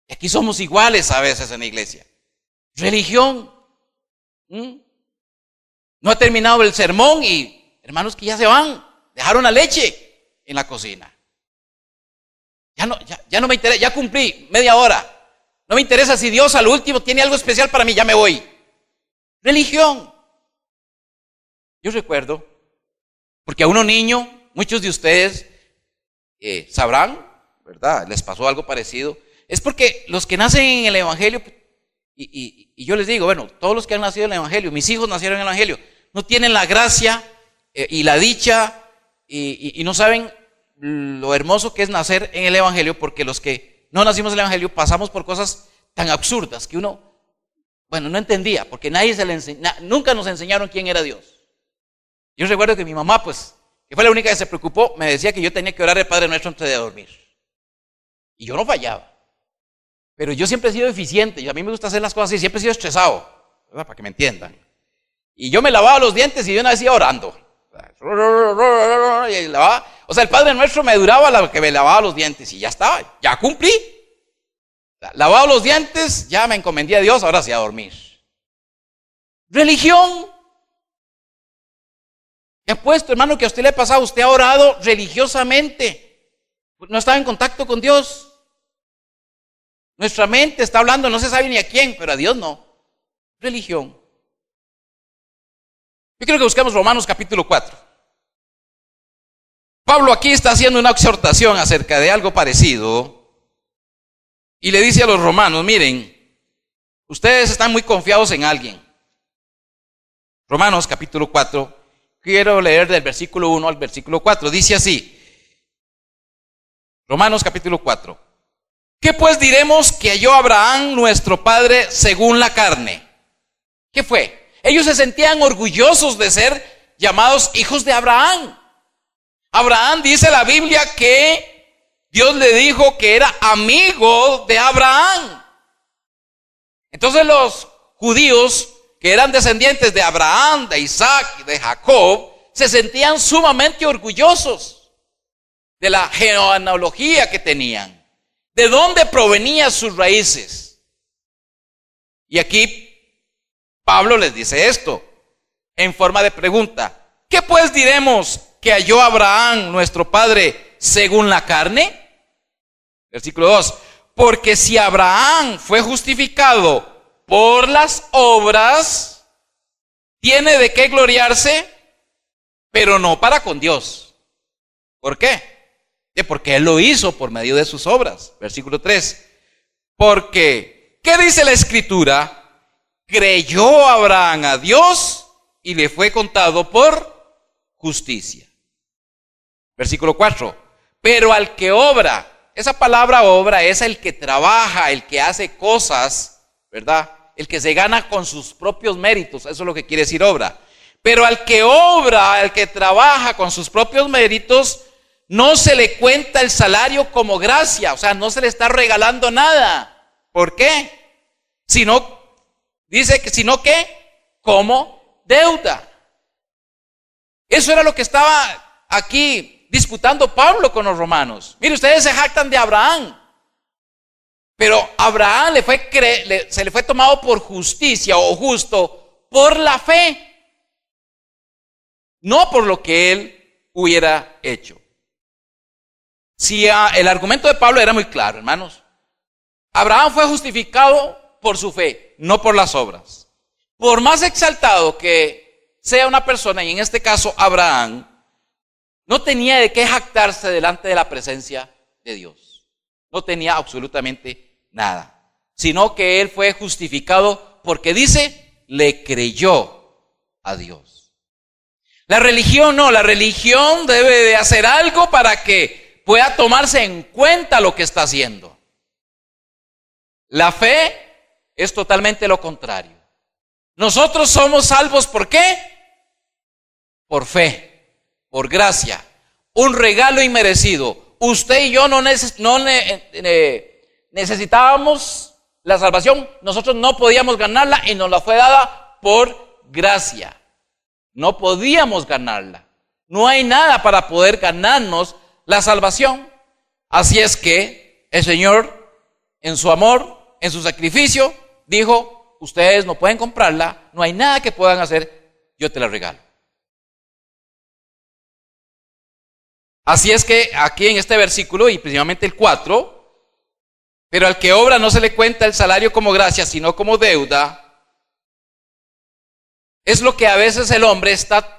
Y aquí somos iguales a veces en la iglesia. Religión. No ha terminado el sermón y hermanos que ya se van, dejaron la leche en la cocina. Ya no me interesa, ya cumplí media hora. No me interesa si Dios al último tiene algo especial para mí, ya me voy. Religión. Yo recuerdo, porque a uno niño, muchos de ustedes sabrán, ¿verdad? Les pasó algo parecido. Es porque los que nacen en el Evangelio, y yo les digo, bueno, todos los que han nacido en el Evangelio, mis hijos nacieron en el Evangelio, no tienen la gracia y la dicha y no saben lo hermoso que es nacer en el Evangelio, porque los que no nacimos en el Evangelio pasamos por cosas tan absurdas que uno, bueno, no entendía, porque nunca nos enseñaron quién era Dios. Yo recuerdo que mi mamá, pues, que fue la única que se preocupó, me decía que yo tenía que orar el Padre Nuestro antes de dormir. Y yo no fallaba. Pero yo siempre he sido eficiente, y a mí me gusta hacer las cosas así, siempre he sido estresado, ¿verdad? Para que me entiendan. Y yo me lavaba los dientes y yo una vez iba orando. Y lavaba. O sea, el Padre Nuestro me duraba la que me lavaba los dientes y ya estaba, ya cumplí. Lavaba los dientes, ya me encomendé a Dios, ahora sí a dormir. Religión. He puesto, hermano, que a usted le ha pasado, usted ha orado religiosamente. No estaba en contacto con Dios. Nuestra mente está hablando, no se sabe ni a quién, pero a Dios no. Religión. Yo quiero que busquemos Romanos capítulo 4. Pablo aquí está haciendo una exhortación acerca de algo parecido y le dice a los romanos, miren, ustedes están muy confiados en alguien. Romanos capítulo 4, quiero leer del versículo 1 al versículo 4, dice así, Romanos capítulo 4. ¿Qué pues diremos que halló Abraham nuestro padre según la carne? ¿Qué fue? Ellos se sentían orgullosos de ser llamados hijos de Abraham. Abraham, dice la Biblia, que Dios le dijo que era amigo de Abraham. Entonces los judíos que eran descendientes de Abraham, de Isaac y de Jacob, se sentían sumamente orgullosos de la genealogía que tenían, de dónde provenían sus raíces. Y aquí Pablo les dice esto en forma de pregunta. ¿Qué pues diremos que halló Abraham nuestro padre según la carne? Versículo 2. Porque si Abraham fue justificado por las obras, tiene de qué gloriarse, pero no para con Dios. ¿Por qué? Porque él lo hizo por medio de sus obras. Versículo 3. Porque, ¿qué dice la Escritura? Creyó Abraham a Dios y le fue contado por justicia. Versículo 4. Pero al que obra, esa palabra obra es el que trabaja, el que hace cosas, ¿verdad? El que se gana con sus propios méritos, eso es lo que quiere decir obra. Pero al que obra, al que trabaja con sus propios méritos, no se le cuenta el salario como gracia, o sea, no se le está regalando nada. ¿Por qué? Dice que sino que como deuda. Eso era lo que estaba aquí disputando Pablo con los romanos. Mire, ustedes se jactan de Abraham, pero Abraham se le fue tomado por justicia o justo por la fe, no por lo que él hubiera hecho. Si el argumento de Pablo era muy claro, hermanos. Abraham fue justificado por su fe, no por las obras. Por más exaltado que sea una persona, y en este caso Abraham, no tenía de qué jactarse delante de la presencia de Dios. No tenía absolutamente nada. Sino que él fue justificado porque dice, le creyó a Dios. La religión no, la religión debe de hacer algo para que pueda tomarse en cuenta lo que está haciendo. La fe es totalmente lo contrario. Nosotros somos salvos, ¿por qué? Por fe, por gracia, un regalo inmerecido. Usted y yo no necesitábamos la salvación, nosotros no podíamos ganarla y nos la fue dada por gracia. No podíamos ganarla. No hay nada para poder ganarnos la salvación. Así es que el Señor, en su amor, en su sacrificio, dijo, ustedes no pueden comprarla, no hay nada que puedan hacer, yo te la regalo. Así es que aquí en este versículo, y principalmente el 4, pero al que obra no se le cuenta el salario como gracia, sino como deuda, es lo que a veces el hombre está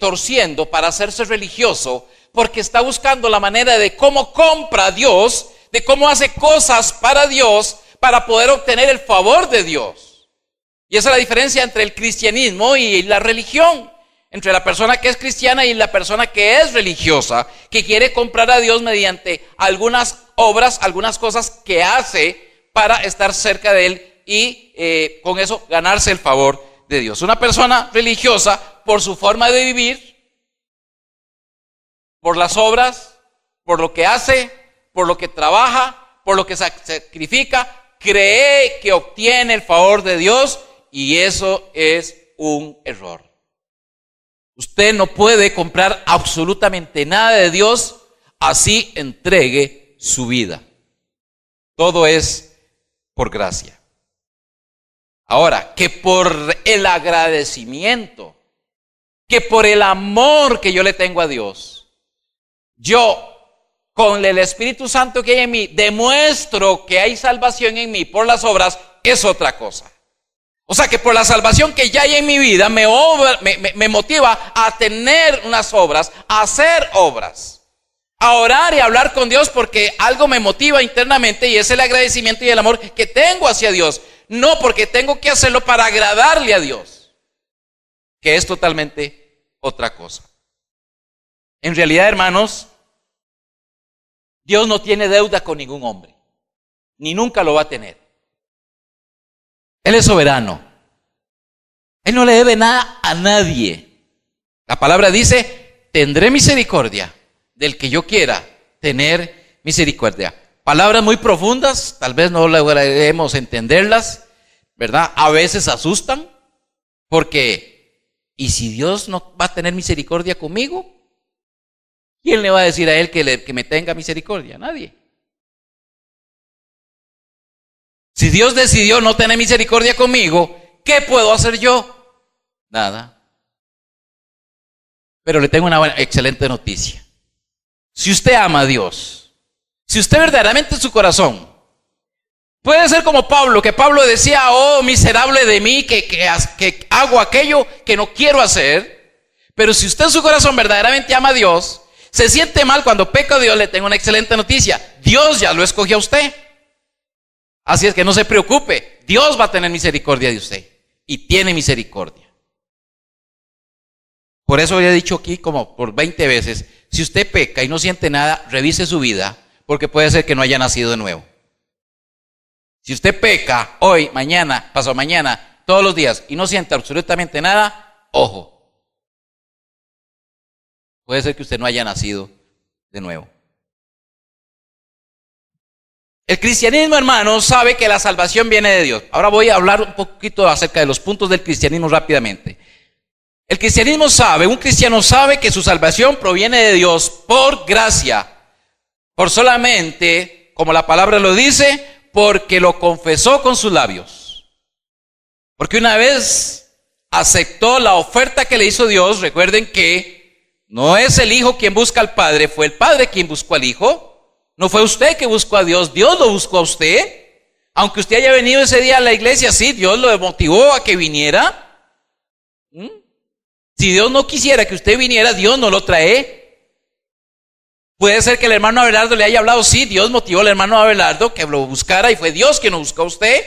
torciendo para hacerse religioso, porque está buscando la manera de cómo compra a Dios, de cómo hace cosas para Dios, para poder obtener el favor de Dios. Y esa es la diferencia entre el cristianismo y la religión. Entre la persona que es cristiana y la persona que es religiosa, que quiere comprar a Dios mediante algunas obras, algunas cosas que hace para estar cerca de Él y con eso ganarse el favor de Dios. Una persona religiosa, por su forma de vivir, por las obras, por lo que hace, por lo que trabaja, por lo que sacrifica, cree que obtiene el favor de Dios, y eso es un error. Usted no puede comprar absolutamente nada de Dios, así entregue su vida. Todo es por gracia. Ahora, que por el agradecimiento, que por el amor que yo le tengo a Dios, yo, con el Espíritu Santo que hay en mí, demuestro que hay salvación en mí por las obras, es otra cosa. O sea que por la salvación que ya hay en mi vida me motiva a tener unas obras, a hacer obras, a orar y a hablar con Dios, porque algo me motiva internamente y es el agradecimiento y el amor que tengo hacia Dios. No porque tengo que hacerlo para agradarle a Dios, que es totalmente otra cosa. En realidad, hermanos, Dios no tiene deuda con ningún hombre, ni nunca lo va a tener. Él es soberano. Él no le debe nada a nadie. La palabra dice, tendré misericordia del que yo quiera tener misericordia. Palabras muy profundas, tal vez no lograremos entenderlas, ¿verdad? A veces asustan, porque, ¿y si Dios no va a tener misericordia conmigo? ¿Quién le va a decir a Él que me tenga misericordia? Nadie. Si Dios decidió no tener misericordia conmigo, ¿qué puedo hacer yo? Nada. Pero le tengo una excelente noticia. Si usted ama a Dios, si usted verdaderamente en su corazón, puede ser como Pablo, que Pablo decía, oh miserable de mí, que hago aquello que no quiero hacer. Pero si usted en su corazón verdaderamente ama a Dios, se siente mal cuando peca a Dios, le tengo una excelente noticia. Dios ya lo escogió a usted. Así es que no se preocupe, Dios va a tener misericordia de usted y tiene misericordia. Por eso he dicho aquí como por 20 veces, si usted peca y no siente nada, revise su vida, porque puede ser que no haya nacido de nuevo. Si usted peca hoy, mañana, pasado mañana, todos los días y no siente absolutamente nada, ojo. Puede ser que usted no haya nacido de nuevo. El cristianismo, hermanos, sabe que la salvación viene de Dios. Ahora voy a hablar un poquito acerca de los puntos del cristianismo rápidamente. El cristianismo sabe, un cristiano sabe que su salvación proviene de Dios por gracia, por solamente, como la palabra lo dice, porque lo confesó con sus labios. Porque una vez aceptó la oferta que le hizo Dios, recuerden que no es el Hijo quien busca al Padre, fue el Padre quien buscó al Hijo. No fue usted que buscó a Dios, Dios lo buscó a usted. Aunque usted haya venido ese día a la iglesia, sí, Dios lo motivó a que viniera. Si Dios no quisiera que usted viniera, Dios no lo trae. Puede ser que el hermano Abelardo le haya hablado, sí, Dios motivó al hermano Abelardo que lo buscara y fue Dios quien lo buscó a usted.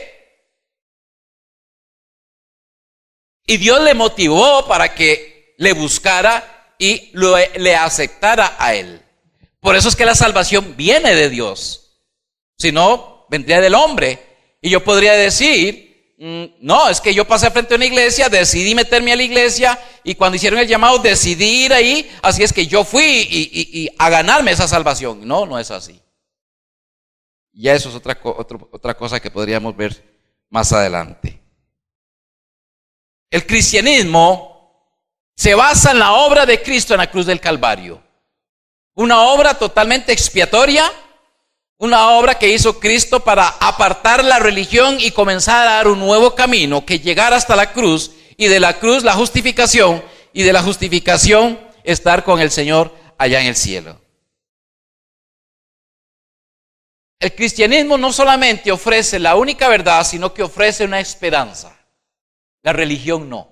Y Dios le motivó para que le buscara y le aceptara a él. Por eso es que la salvación viene de Dios. Si no, vendría del hombre. Y yo podría decir, no, es que yo pasé frente a una iglesia, decidí meterme a la iglesia y cuando hicieron el llamado decidí ir ahí, así es que yo fui y a ganarme esa salvación. No, no es así. Ya eso es otra cosa que podríamos ver más adelante. El cristianismo se basa en la obra de Cristo en la cruz del Calvario. Una obra totalmente expiatoria, Una obra que hizo Cristo para apartar la religión y comenzar a dar un nuevo camino que llegara hasta la cruz, y de la cruz la justificación, y de la justificación estar con el Señor allá en el cielo. El cristianismo no solamente ofrece la única verdad, sino que ofrece una esperanza. La religión no.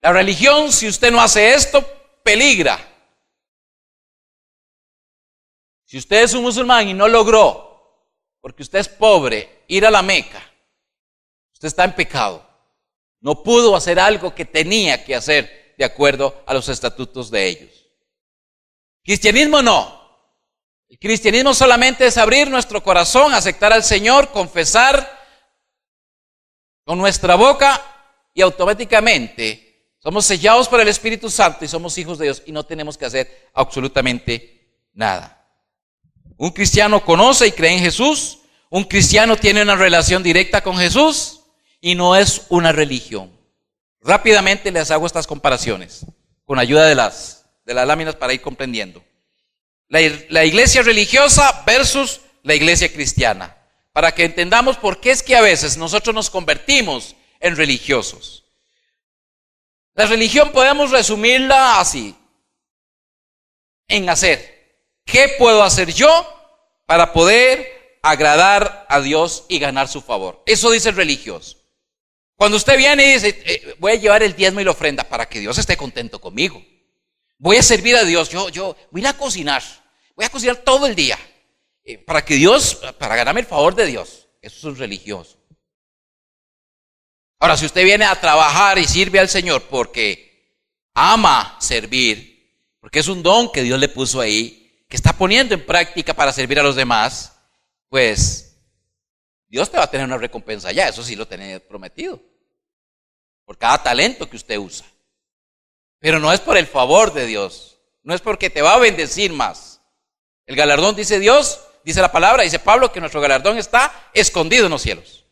La religión, si usted no hace esto, peligra. Si usted es un musulmán y no logró, porque usted es pobre, ir a la Meca, usted está en pecado. No pudo hacer algo que tenía que hacer de acuerdo a los estatutos de ellos. Cristianismo no. El cristianismo solamente es abrir nuestro corazón, aceptar al Señor, confesar con nuestra boca y automáticamente somos sellados por el Espíritu Santo y somos hijos de Dios y no tenemos que hacer absolutamente nada. Un cristiano conoce y cree en Jesús. Un cristiano tiene una relación directa con Jesús y no es una religión. Rápidamente les hago estas comparaciones con ayuda de las láminas para ir comprendiendo. La iglesia religiosa versus la iglesia cristiana, para que entendamos por qué es que a veces nosotros nos convertimos en religiosos. La religión podemos resumirla así, en hacer. ¿Qué puedo hacer yo para poder agradar a Dios y ganar su favor? Eso dice el religioso. Cuando usted viene y dice, voy a llevar el diezmo y la ofrenda para que Dios esté contento conmigo. Voy a servir a Dios, yo voy a ir a cocinar, voy a cocinar todo el día, para que Dios, para ganarme el favor de Dios. Eso es un religioso. Ahora, si usted viene a trabajar y sirve al Señor porque ama servir, porque es un don que Dios le puso ahí, que está poniendo en práctica para servir a los demás, pues Dios te va a tener una recompensa ya, eso sí lo tiene prometido, por cada talento que usted usa. Pero no es por el favor de Dios, no es porque te va a bendecir más. El galardón, dice Dios, dice la palabra, dice Pablo, que nuestro galardón está escondido en los cielos.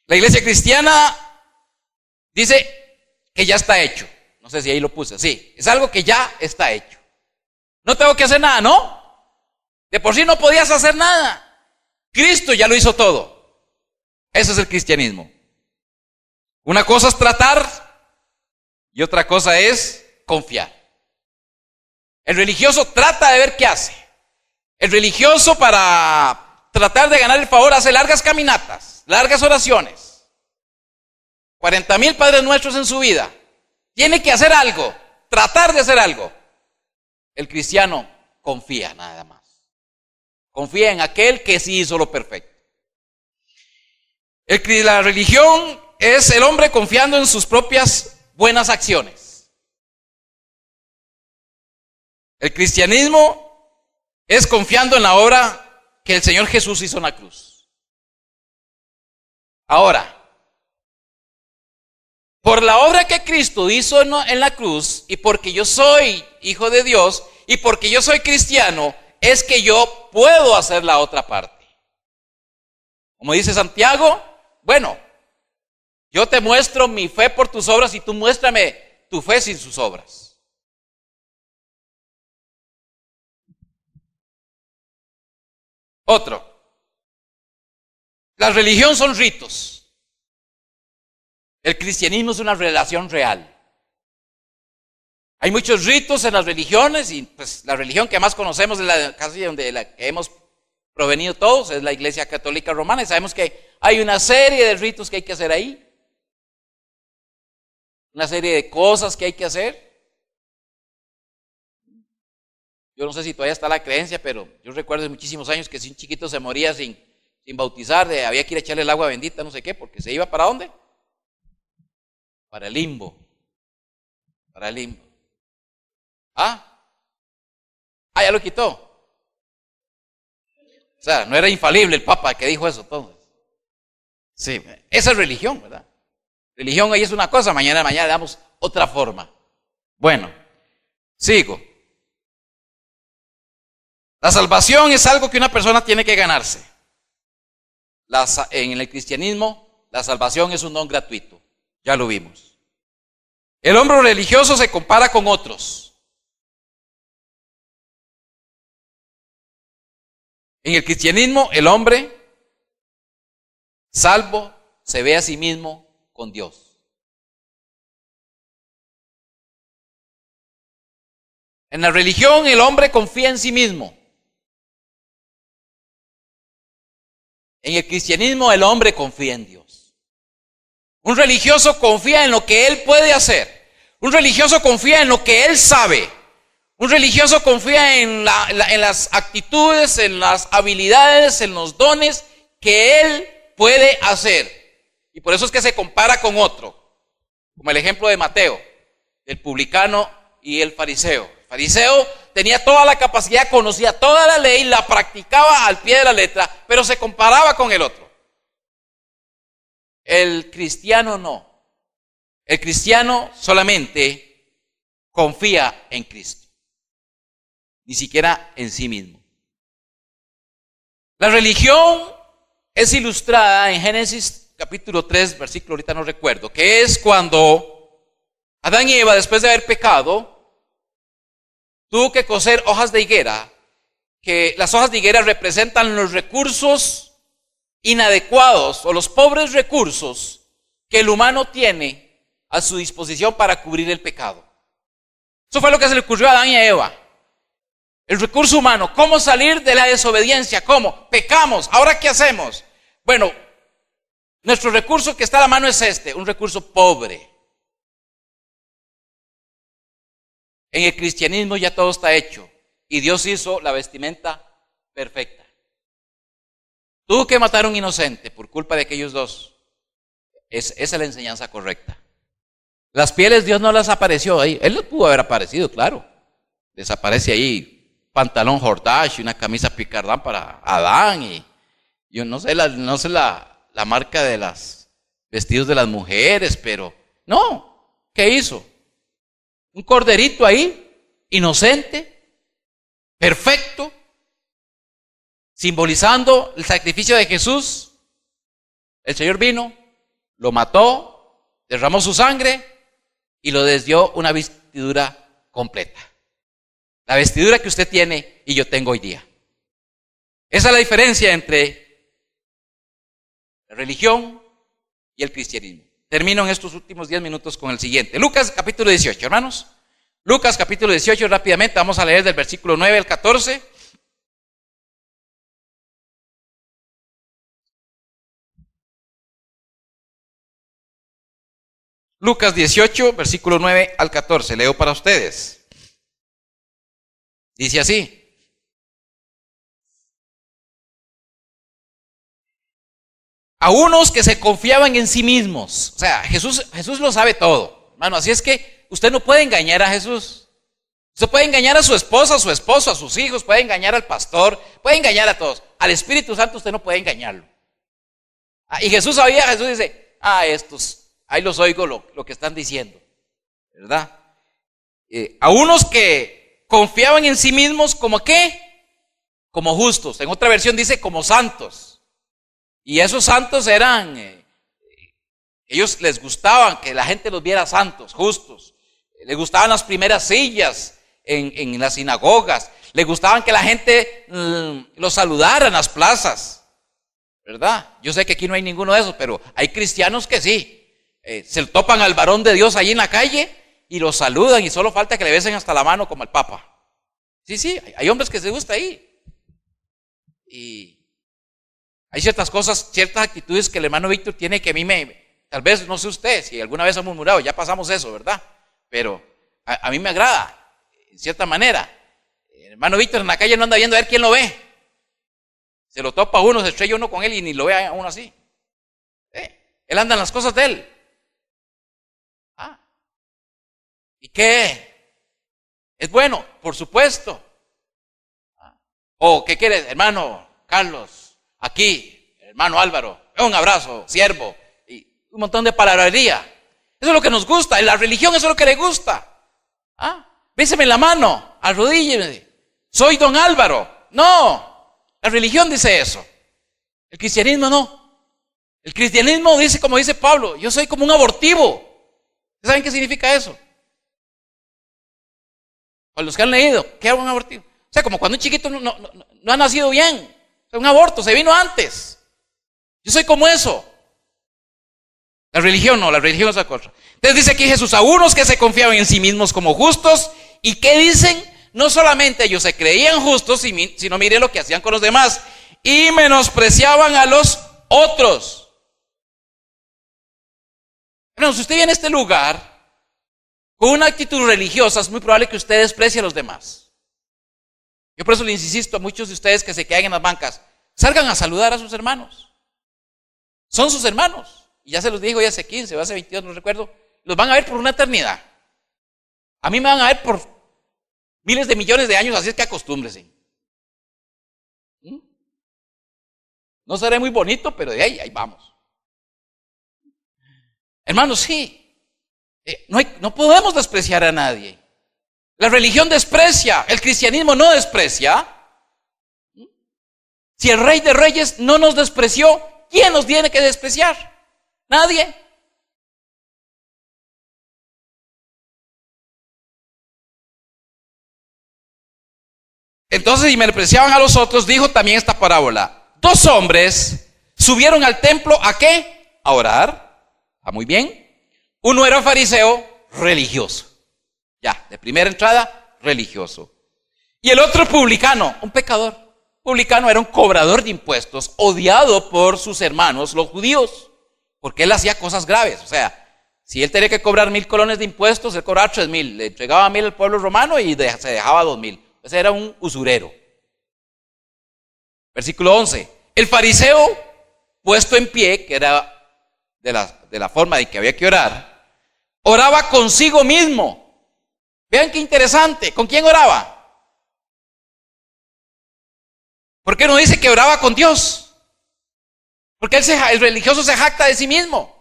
La iglesia cristiana dice que ya está hecho. No sé si ahí lo puse, sí, es algo que ya está hecho. No tengo que hacer nada, ¿no? De por sí no podías hacer nada. Cristo ya lo hizo todo. Ese es el cristianismo. Una cosa es tratar y otra cosa es confiar. El religioso trata de ver qué hace. El religioso, para tratar de ganar el favor, hace largas caminatas, largas oraciones, 40,000 Padres Nuestros en su vida. Tiene que hacer algo, tratar de hacer algo. El cristiano confía nada más. Confía en aquel que sí hizo lo perfecto. La religión es el hombre confiando en sus propias buenas acciones. El cristianismo es confiando en la obra que el Señor Jesús hizo en la cruz. Ahora, por la obra que Cristo hizo en la cruz, y porque yo soy hijo de Dios, y porque yo soy cristiano, es que yo puedo hacer la otra parte. Como dice Santiago, bueno, yo te muestro mi fe por tus obras y tú muéstrame tu fe sin sus obras. Otro. La religión son ritos. El cristianismo es una relación real. Hay muchos ritos en las religiones y pues la religión que más conocemos es la casi donde la que hemos provenido todos, es la Iglesia Católica Romana, y sabemos que hay una serie de ritos que hay que hacer ahí. Una serie de cosas que hay que hacer. Yo no sé si todavía está la creencia, pero yo recuerdo de muchísimos años que si un chiquito se moría sin bautizar, había que ir a echarle el agua bendita, no sé qué, porque se iba ¿para dónde? Para el limbo. Para el limbo. Ya lo quitó. O sea, no era infalible el Papa que dijo eso todo. Sí, esa es religión, ¿verdad? Religión ahí es una cosa, mañana le damos otra forma. Bueno, sigo. La salvación es algo que una persona tiene que ganarse. En el cristianismo, la salvación es un don gratuito. Ya lo vimos. El hombre religioso se compara con otros. En el cristianismo, el hombre salvo se ve a sí mismo con Dios. En la religión, el hombre confía en sí mismo. En el cristianismo, el hombre confía en Dios. Un religioso confía en lo que él puede hacer. Un religioso confía en lo que él sabe. Un religioso confía en las actitudes, en las habilidades, en los dones que él puede hacer. Y por eso es que se compara con otro. Como el ejemplo de Mateo, el publicano y el fariseo. El fariseo tenía toda la capacidad, conocía toda la ley, la practicaba al pie de la letra, pero se comparaba con el otro. El cristiano no. El cristiano solamente confía en Cristo, ni siquiera en sí mismo. La religión es ilustrada en Génesis capítulo 3, versículo, ahorita no recuerdo, que es cuando Adán y Eva, después de haber pecado, tuvo que coser hojas de higuera, que las hojas de higuera representan los recursos inadecuados o los pobres recursos que el humano tiene a su disposición para cubrir el pecado. Eso fue lo que se le ocurrió a Adán y a Eva. El recurso humano, ¿cómo salir de la desobediencia? ¿Cómo? Pecamos, ¿ahora qué hacemos? Bueno, nuestro recurso que está a la mano es un recurso pobre. En el cristianismo ya todo está hecho y Dios hizo la vestimenta perfecta. Tuvo que matar a un inocente por culpa de aquellos dos. Esa es la enseñanza correcta. Las pieles Dios no las apareció ahí. Él les pudo haber aparecido, claro. Desaparece ahí pantalón Jordache y una camisa picardán para Adán y yo no sé la marca de los vestidos de las mujeres, pero no, ¿qué hizo? Un corderito ahí, inocente, perfecto, simbolizando el sacrificio de Jesús. El Señor vino, lo mató, derramó su sangre y lo desvió una vestidura completa. La vestidura que usted tiene y yo tengo hoy día. Esa es la diferencia entre la religión y el cristianismo. Termino en estos últimos 10 minutos con el siguiente. Lucas capítulo 18, hermanos. Lucas capítulo 18, rápidamente vamos a leer del versículo 9 al 14. Lucas 18, versículo 9 al 14. Leo para ustedes. Dice así. A unos que se confiaban en sí mismos. O sea, Jesús lo sabe todo, hermano. Así es que usted no puede engañar a Jesús. Usted puede engañar a su esposa, a su esposo, a sus hijos, puede engañar al pastor, puede engañar a todos. Al Espíritu Santo usted no puede engañarlo. Y Jesús sabía, Jesús dice, estos, ahí los oigo lo que están diciendo, ¿verdad? A unos que confiaban en sí mismos, ¿como qué? Como justos. En otra versión dice como santos. Y esos santos eran, ellos les gustaban que la gente los viera santos, justos. Les gustaban las primeras sillas en las sinagogas. Les gustaban que la gente los saludara en las plazas, ¿verdad? Yo sé que aquí no hay ninguno de esos, pero hay cristianos que sí. Se topan al varón de Dios allí en la calle y lo saludan y solo falta que le besen hasta la mano como el Papa. Sí, hay hombres que se gusta ahí. Y hay ciertas cosas, ciertas actitudes que el hermano Víctor tiene que a mí tal vez, no sé usted, si alguna vez ha murmurado, ya pasamos eso, ¿verdad? Pero a mí me agrada, en cierta manera. El hermano Víctor en la calle no anda viendo a ver quién lo ve. Se lo topa uno, se estrella uno con él y ni lo ve a uno así. Él anda en las cosas de él. ¿Y qué? ¿Es bueno? Por supuesto. ¿O qué quieres, hermano Carlos? Aquí, hermano Álvaro, un abrazo, siervo, y un montón de palabrería. Eso es lo que nos gusta, en la religión eso es lo que le gusta. Béseme la mano, arrodílleme, soy don Álvaro. No, la religión dice eso. El cristianismo no. El cristianismo dice, como dice Pablo, yo soy como un abortivo. ¿Saben qué significa eso? Para los que han leído, ¿qué es un abortivo? O sea, como cuando un chiquito no ha nacido bien. Un aborto, se vino antes. Yo soy como eso. La religión no, la religión es otra cosa. Entonces dice aquí Jesús, a unos que se confiaban en sí mismos como justos, ¿y qué dicen? No solamente ellos se creían justos, sino mire lo que hacían con los demás, y menospreciaban a los otros. Bueno, si usted viene a este lugar con una actitud religiosa, es muy probable que usted desprecie a los demás. Yo por eso le insisto a muchos de ustedes que se quedan en las bancas, salgan a saludar a sus hermanos. Son sus hermanos. Y ya se los digo, ya hace 15 o hace 22, no recuerdo. Los van a ver por una eternidad. A mí me van a ver por miles de millones de años, así es que acostúmbrese. No seré muy bonito, pero de ahí vamos. Hermanos, sí. No podemos despreciar a nadie. La religión desprecia, el cristianismo no desprecia. Si el Rey de Reyes no nos despreció, ¿quién nos tiene que despreciar? Nadie. Entonces, y menospreciaban a los otros, dijo también esta parábola. 2 hombres subieron al templo, ¿a qué? A orar. ¿Está muy bien? Uno era fariseo religioso. Ya, de primera entrada, religioso. Y el otro publicano, un pecador. Publicano era un cobrador de impuestos, odiado por sus hermanos, los judíos, porque él hacía cosas graves. O sea, si él tenía que cobrar 1,000 colones de impuestos, él cobraba 3,000, le entregaba 1,000 al pueblo romano y se dejaba 2,000. Ese era un usurero. Versículo 11. El fariseo, puesto en pie, que era de la forma de que había que orar, oraba consigo mismo. Vean qué interesante. ¿Con quién oraba? ¿Por qué no dice que oraba con Dios? Porque el religioso se jacta de sí mismo.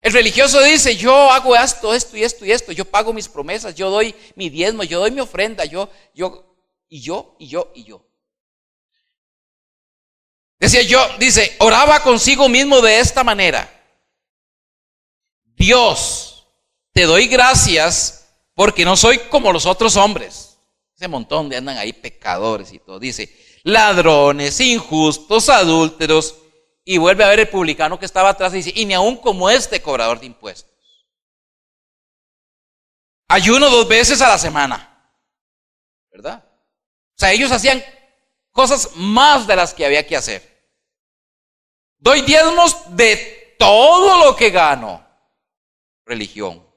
El religioso dice, yo hago esto y esto y esto, yo pago mis promesas, yo doy mi diezmo, yo doy mi ofrenda, yo. Dice, oraba consigo mismo de esta manera. Dios, te doy gracias porque no soy como los otros hombres. Ese montón de andan ahí pecadores y todo. Dice, ladrones, injustos, adúlteros. Y vuelve a ver el publicano que estaba atrás y dice, y ni aún como este cobrador de impuestos. Ayuno 2 veces a la semana. ¿Verdad? O sea, ellos hacían cosas más de las que había que hacer. Doy diezmos de todo lo que gano. Religión.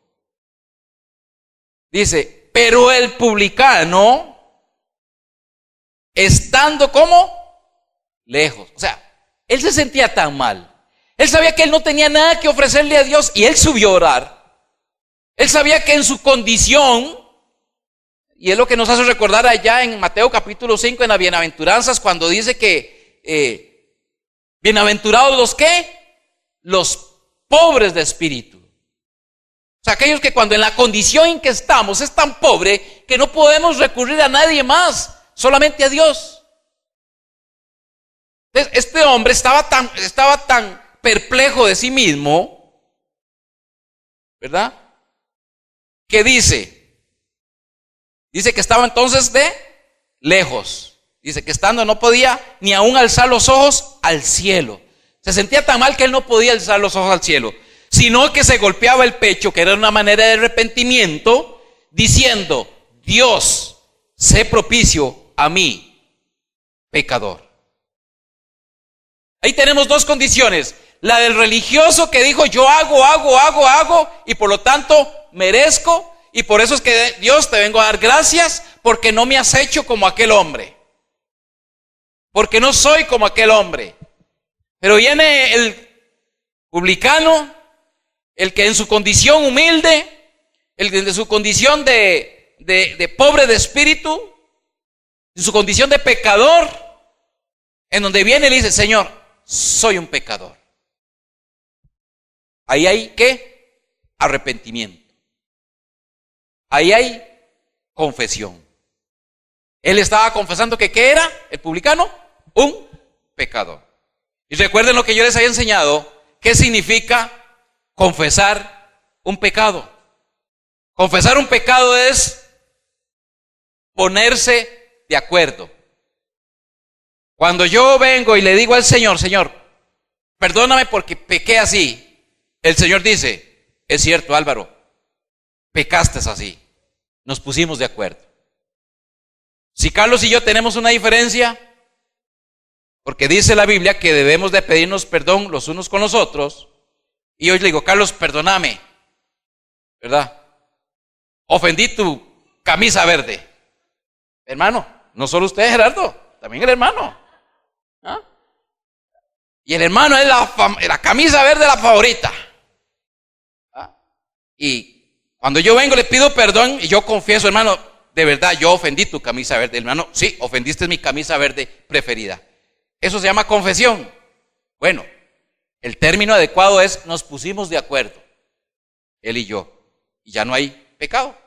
Dice, pero el publicano, estando como lejos. O sea, él se sentía tan mal. Él sabía que él no tenía nada que ofrecerle a Dios y él subió a orar. Él sabía que en su condición, y es lo que nos hace recordar allá en Mateo capítulo 5 en las bienaventuranzas, cuando dice que bienaventurados los ¿qué? Los pobres de espíritu. O sea, aquellos que cuando en la condición en que estamos es tan pobre que no podemos recurrir a nadie más, solamente a Dios. Entonces, este hombre estaba tan perplejo de sí mismo, ¿verdad? Que dice que estaba entonces de lejos. Dice que estando no podía ni aún alzar los ojos al cielo. Se sentía tan mal que él no podía alzar los ojos al cielo, sino que se golpeaba el pecho, que era una manera de arrepentimiento, diciendo, Dios, sé propicio a mí, pecador. Ahí tenemos 2 condiciones. La del religioso que dijo, yo hago, y por lo tanto merezco, y por eso es que Dios te vengo a dar gracias, porque no me has hecho como aquel hombre. Porque no soy como aquel hombre. Pero viene el publicano, el que en su condición humilde, el que en su condición de pobre de espíritu, en su condición de pecador, en donde viene y le dice, Señor, soy un pecador. Ahí hay ¿qué? Arrepentimiento. Ahí hay confesión. Él estaba confesando que ¿qué era el publicano? Un pecador. Y recuerden lo que yo les había enseñado, ¿qué significa confesar un pecado? Confesar un pecado es ponerse de acuerdo. Cuando yo vengo y le digo al Señor, Señor, perdóname porque pequé así, el Señor dice, es cierto, Álvaro, pecaste así. Nos pusimos de acuerdo. Si Carlos y yo tenemos una diferencia, porque dice la Biblia que debemos de pedirnos perdón los unos con los otros, y hoy le digo, Carlos, perdóname, ¿verdad? Ofendí tu camisa verde. Hermano, no solo usted, Gerardo, también el hermano. ¿Ah? Y el hermano es la camisa verde la favorita. ¿Ah? Y cuando yo vengo le pido perdón y yo confieso, hermano, de verdad yo ofendí tu camisa verde. Hermano, sí, ofendiste mi camisa verde preferida. Eso se llama confesión. Bueno, el término adecuado es nos pusimos de acuerdo, él y yo, y ya no hay pecado.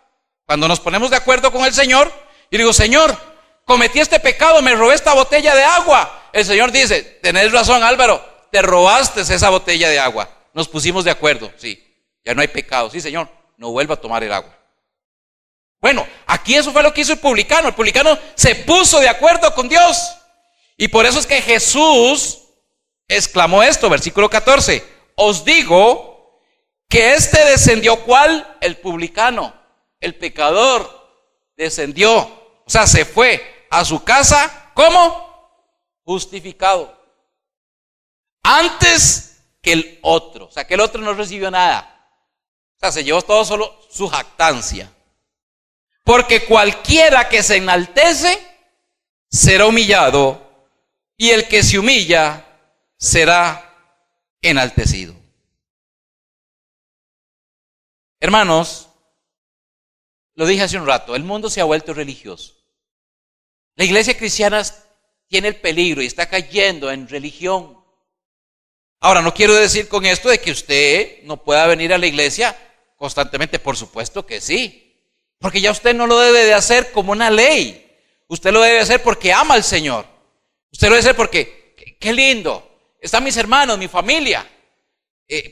Cuando nos ponemos de acuerdo con el Señor, y digo, Señor, cometí este pecado, me robé esta botella de agua. El Señor dice, tenés razón, Álvaro, te robaste esa botella de agua. Nos pusimos de acuerdo, sí, ya no hay pecado. Sí, Señor, no vuelva a tomar el agua. Bueno, aquí eso fue lo que hizo el publicano. El publicano se puso de acuerdo con Dios. Y por eso es que Jesús exclamó esto, versículo 14. Os digo que descendió, ¿cuál? El publicano, el pecador, descendió. O sea, se fue a su casa, ¿cómo? Justificado. Antes que el otro. O sea, que el otro no recibió nada. O sea, se llevó todo solo su jactancia. Porque cualquiera que se enaltece será humillado, y el que se humilla será enaltecido. Hermanos, lo dije hace un rato, el mundo se ha vuelto religioso. La iglesia cristiana tiene el peligro y está cayendo en religión. Ahora, no quiero decir con esto de que usted no pueda venir a la iglesia constantemente, por supuesto que sí. Porque ya usted no lo debe de hacer como una ley. Usted lo debe hacer porque ama al Señor. Usted lo debe hacer porque, qué lindo, están mis hermanos, mi familia.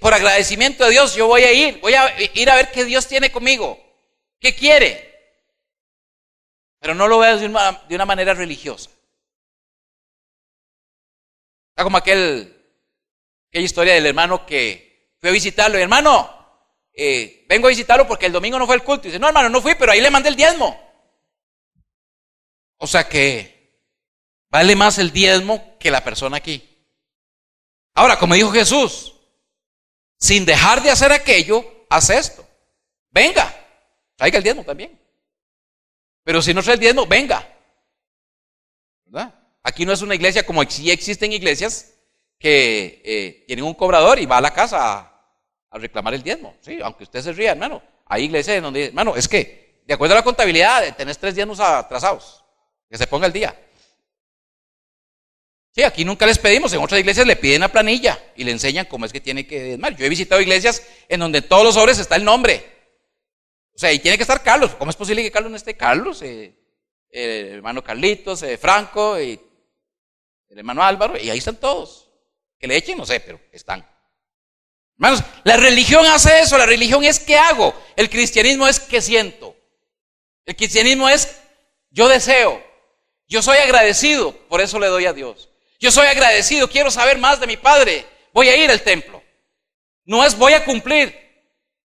Por agradecimiento a Dios yo voy a ir a ver qué Dios tiene conmigo. ¿Qué quiere? Pero no lo veo de una manera religiosa. Está como aquella historia del hermano que fue a visitarlo. Y hermano, vengo a visitarlo porque el domingo no fue el culto. Y dice, no hermano, no fui, pero ahí le mandé el diezmo. O sea que vale más el diezmo que la persona aquí. Ahora, como dijo Jesús, sin dejar de hacer aquello, haz esto. Venga, traiga el diezmo también. Pero si no trae el diezmo, venga. ¿Verdad? Aquí no es una iglesia como si existen iglesias que tienen un cobrador y va a la casa a reclamar el diezmo. Sí, aunque usted se ría, hermano. Hay iglesias en donde, hermano, es que de acuerdo a la contabilidad tenés 3 diezmos atrasados. Que se ponga el día. Sí, aquí nunca les pedimos, en otras iglesias le piden la planilla y le enseñan cómo es que tiene que diezmar. Yo he visitado iglesias en donde en todos los sobres está el nombre. O sea, y tiene que estar Carlos. ¿Cómo es posible que Carlos no esté? Carlos, el hermano Carlitos, Franco, y el hermano Álvaro, y ahí están todos. Que le echen, no sé, pero están. Hermanos, la religión hace eso, la religión es ¿qué hago? El cristianismo es ¿qué siento? El cristianismo es yo deseo, yo soy agradecido, por eso le doy a Dios. Yo soy agradecido, quiero saber más de mi Padre, voy a ir al templo. No es voy a cumplir,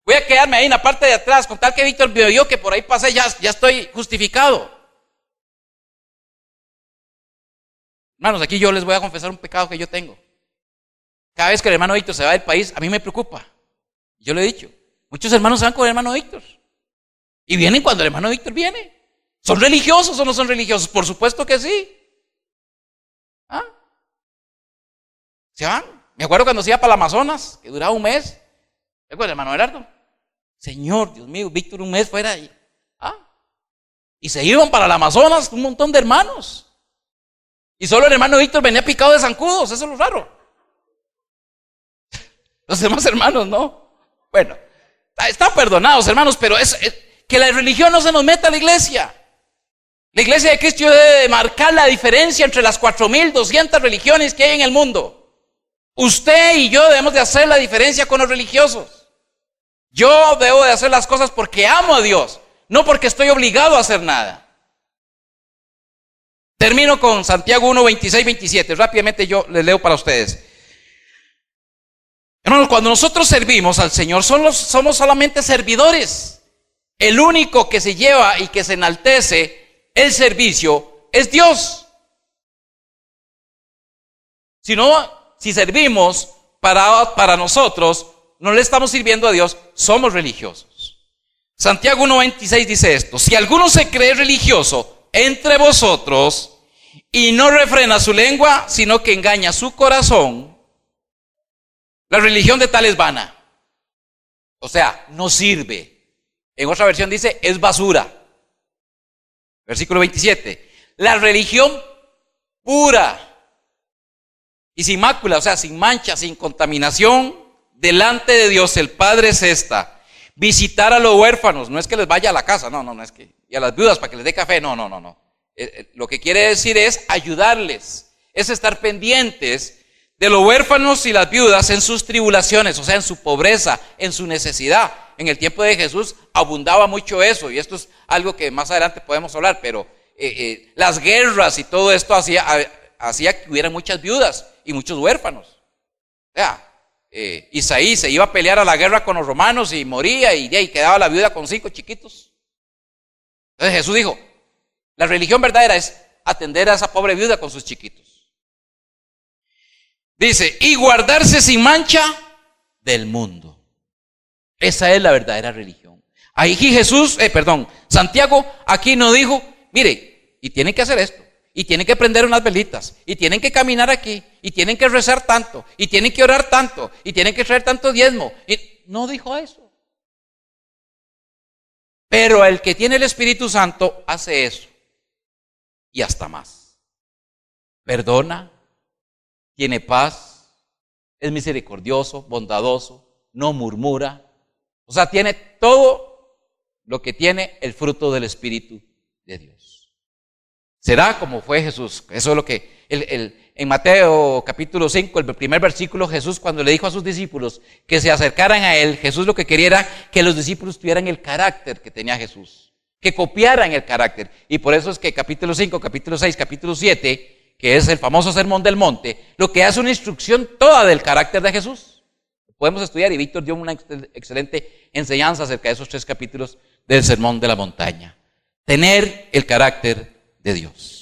voy a quedarme ahí en la parte de atrás, con tal que Víctor me vio que por ahí pasé, ya estoy justificado. Hermanos, aquí yo les voy a confesar un pecado que yo tengo. Cada vez que el hermano Víctor se va del país, a mí me preocupa. Yo le he dicho, muchos hermanos se van con el hermano Víctor. Y vienen cuando el hermano Víctor viene. ¿Son religiosos o no son religiosos? Por supuesto que sí. ¿Ah? Se van. Me acuerdo cuando se iba para el Amazonas, que duraba un mes. ¿Se acuerda, hermano Gerardo? Señor, Dios mío, Víctor un mes fuera. Y se iban para el Amazonas un montón de hermanos. Y solo el hermano Víctor venía picado de zancudos, eso es lo raro. Los demás hermanos no. Bueno, están perdonados, hermanos, pero es que la religión no se nos meta a la iglesia. La iglesia de Cristo debe marcar la diferencia entre las 4,200 religiones que hay en el mundo. Usted y yo debemos de hacer la diferencia con los religiosos. Yo debo de hacer las cosas porque amo a Dios, no porque estoy obligado a hacer nada. Termino con Santiago 1, 26, 27. Rápidamente yo les leo para ustedes. Hermanos, cuando nosotros servimos al Señor, somos solamente servidores. El único que se lleva y que se enaltece el servicio es Dios. Si servimos para nosotros, no le estamos sirviendo a Dios, somos religiosos. Santiago 1:26 dice esto: si alguno se cree religioso entre vosotros y no refrena su lengua, sino que engaña su corazón, la religión de tal es vana. O sea, no sirve. En otra versión dice, es basura. Versículo 27. La religión pura y sin mácula, o sea, sin mancha, sin contaminación, delante de Dios el Padre es esta: visitar a los huérfanos. No es que les vaya a la casa, no es que, y a las viudas para que les dé café, no. Lo que quiere decir es ayudarles, es estar pendientes de los huérfanos y las viudas en sus tribulaciones, o sea, en su pobreza, en su necesidad. En el tiempo de Jesús abundaba mucho eso, y esto es algo que más adelante podemos hablar, pero las guerras y todo esto hacía que hubiera muchas viudas y muchos huérfanos. O sea, Isaí se iba a pelear a la guerra con los romanos y moría, y quedaba la viuda con 5 chiquitos. Entonces Jesús dijo, la religión verdadera es atender a esa pobre viuda con sus chiquitos. Dice, y guardarse sin mancha del mundo. Esa es la verdadera religión. Ahí Santiago aquí nos dijo, mire, y tienen que hacer esto, y tienen que prender unas velitas, y tienen que caminar aquí, y tienen que rezar tanto, y tienen que orar tanto, y tienen que traer tanto diezmo. Y no dijo eso. Pero el que tiene el Espíritu Santo hace eso, y hasta más. Perdona, tiene paz, es misericordioso, bondadoso, no murmura. O sea, tiene todo lo que tiene el fruto del Espíritu de Dios. Será como fue Jesús. Eso es lo que en Mateo capítulo 5, el primer versículo, Jesús cuando le dijo a sus discípulos que se acercaran a él, Jesús lo que quería era que los discípulos tuvieran el carácter que tenía Jesús, que copiaran el carácter. Y por eso es que capítulo 5, capítulo 6, capítulo 7, que es el famoso Sermón del Monte, lo que hace una instrucción toda del carácter de Jesús. Podemos estudiar, y Víctor dio una excelente enseñanza acerca de esos 3 capítulos del Sermón de la Montaña. Tener el carácter de Dios.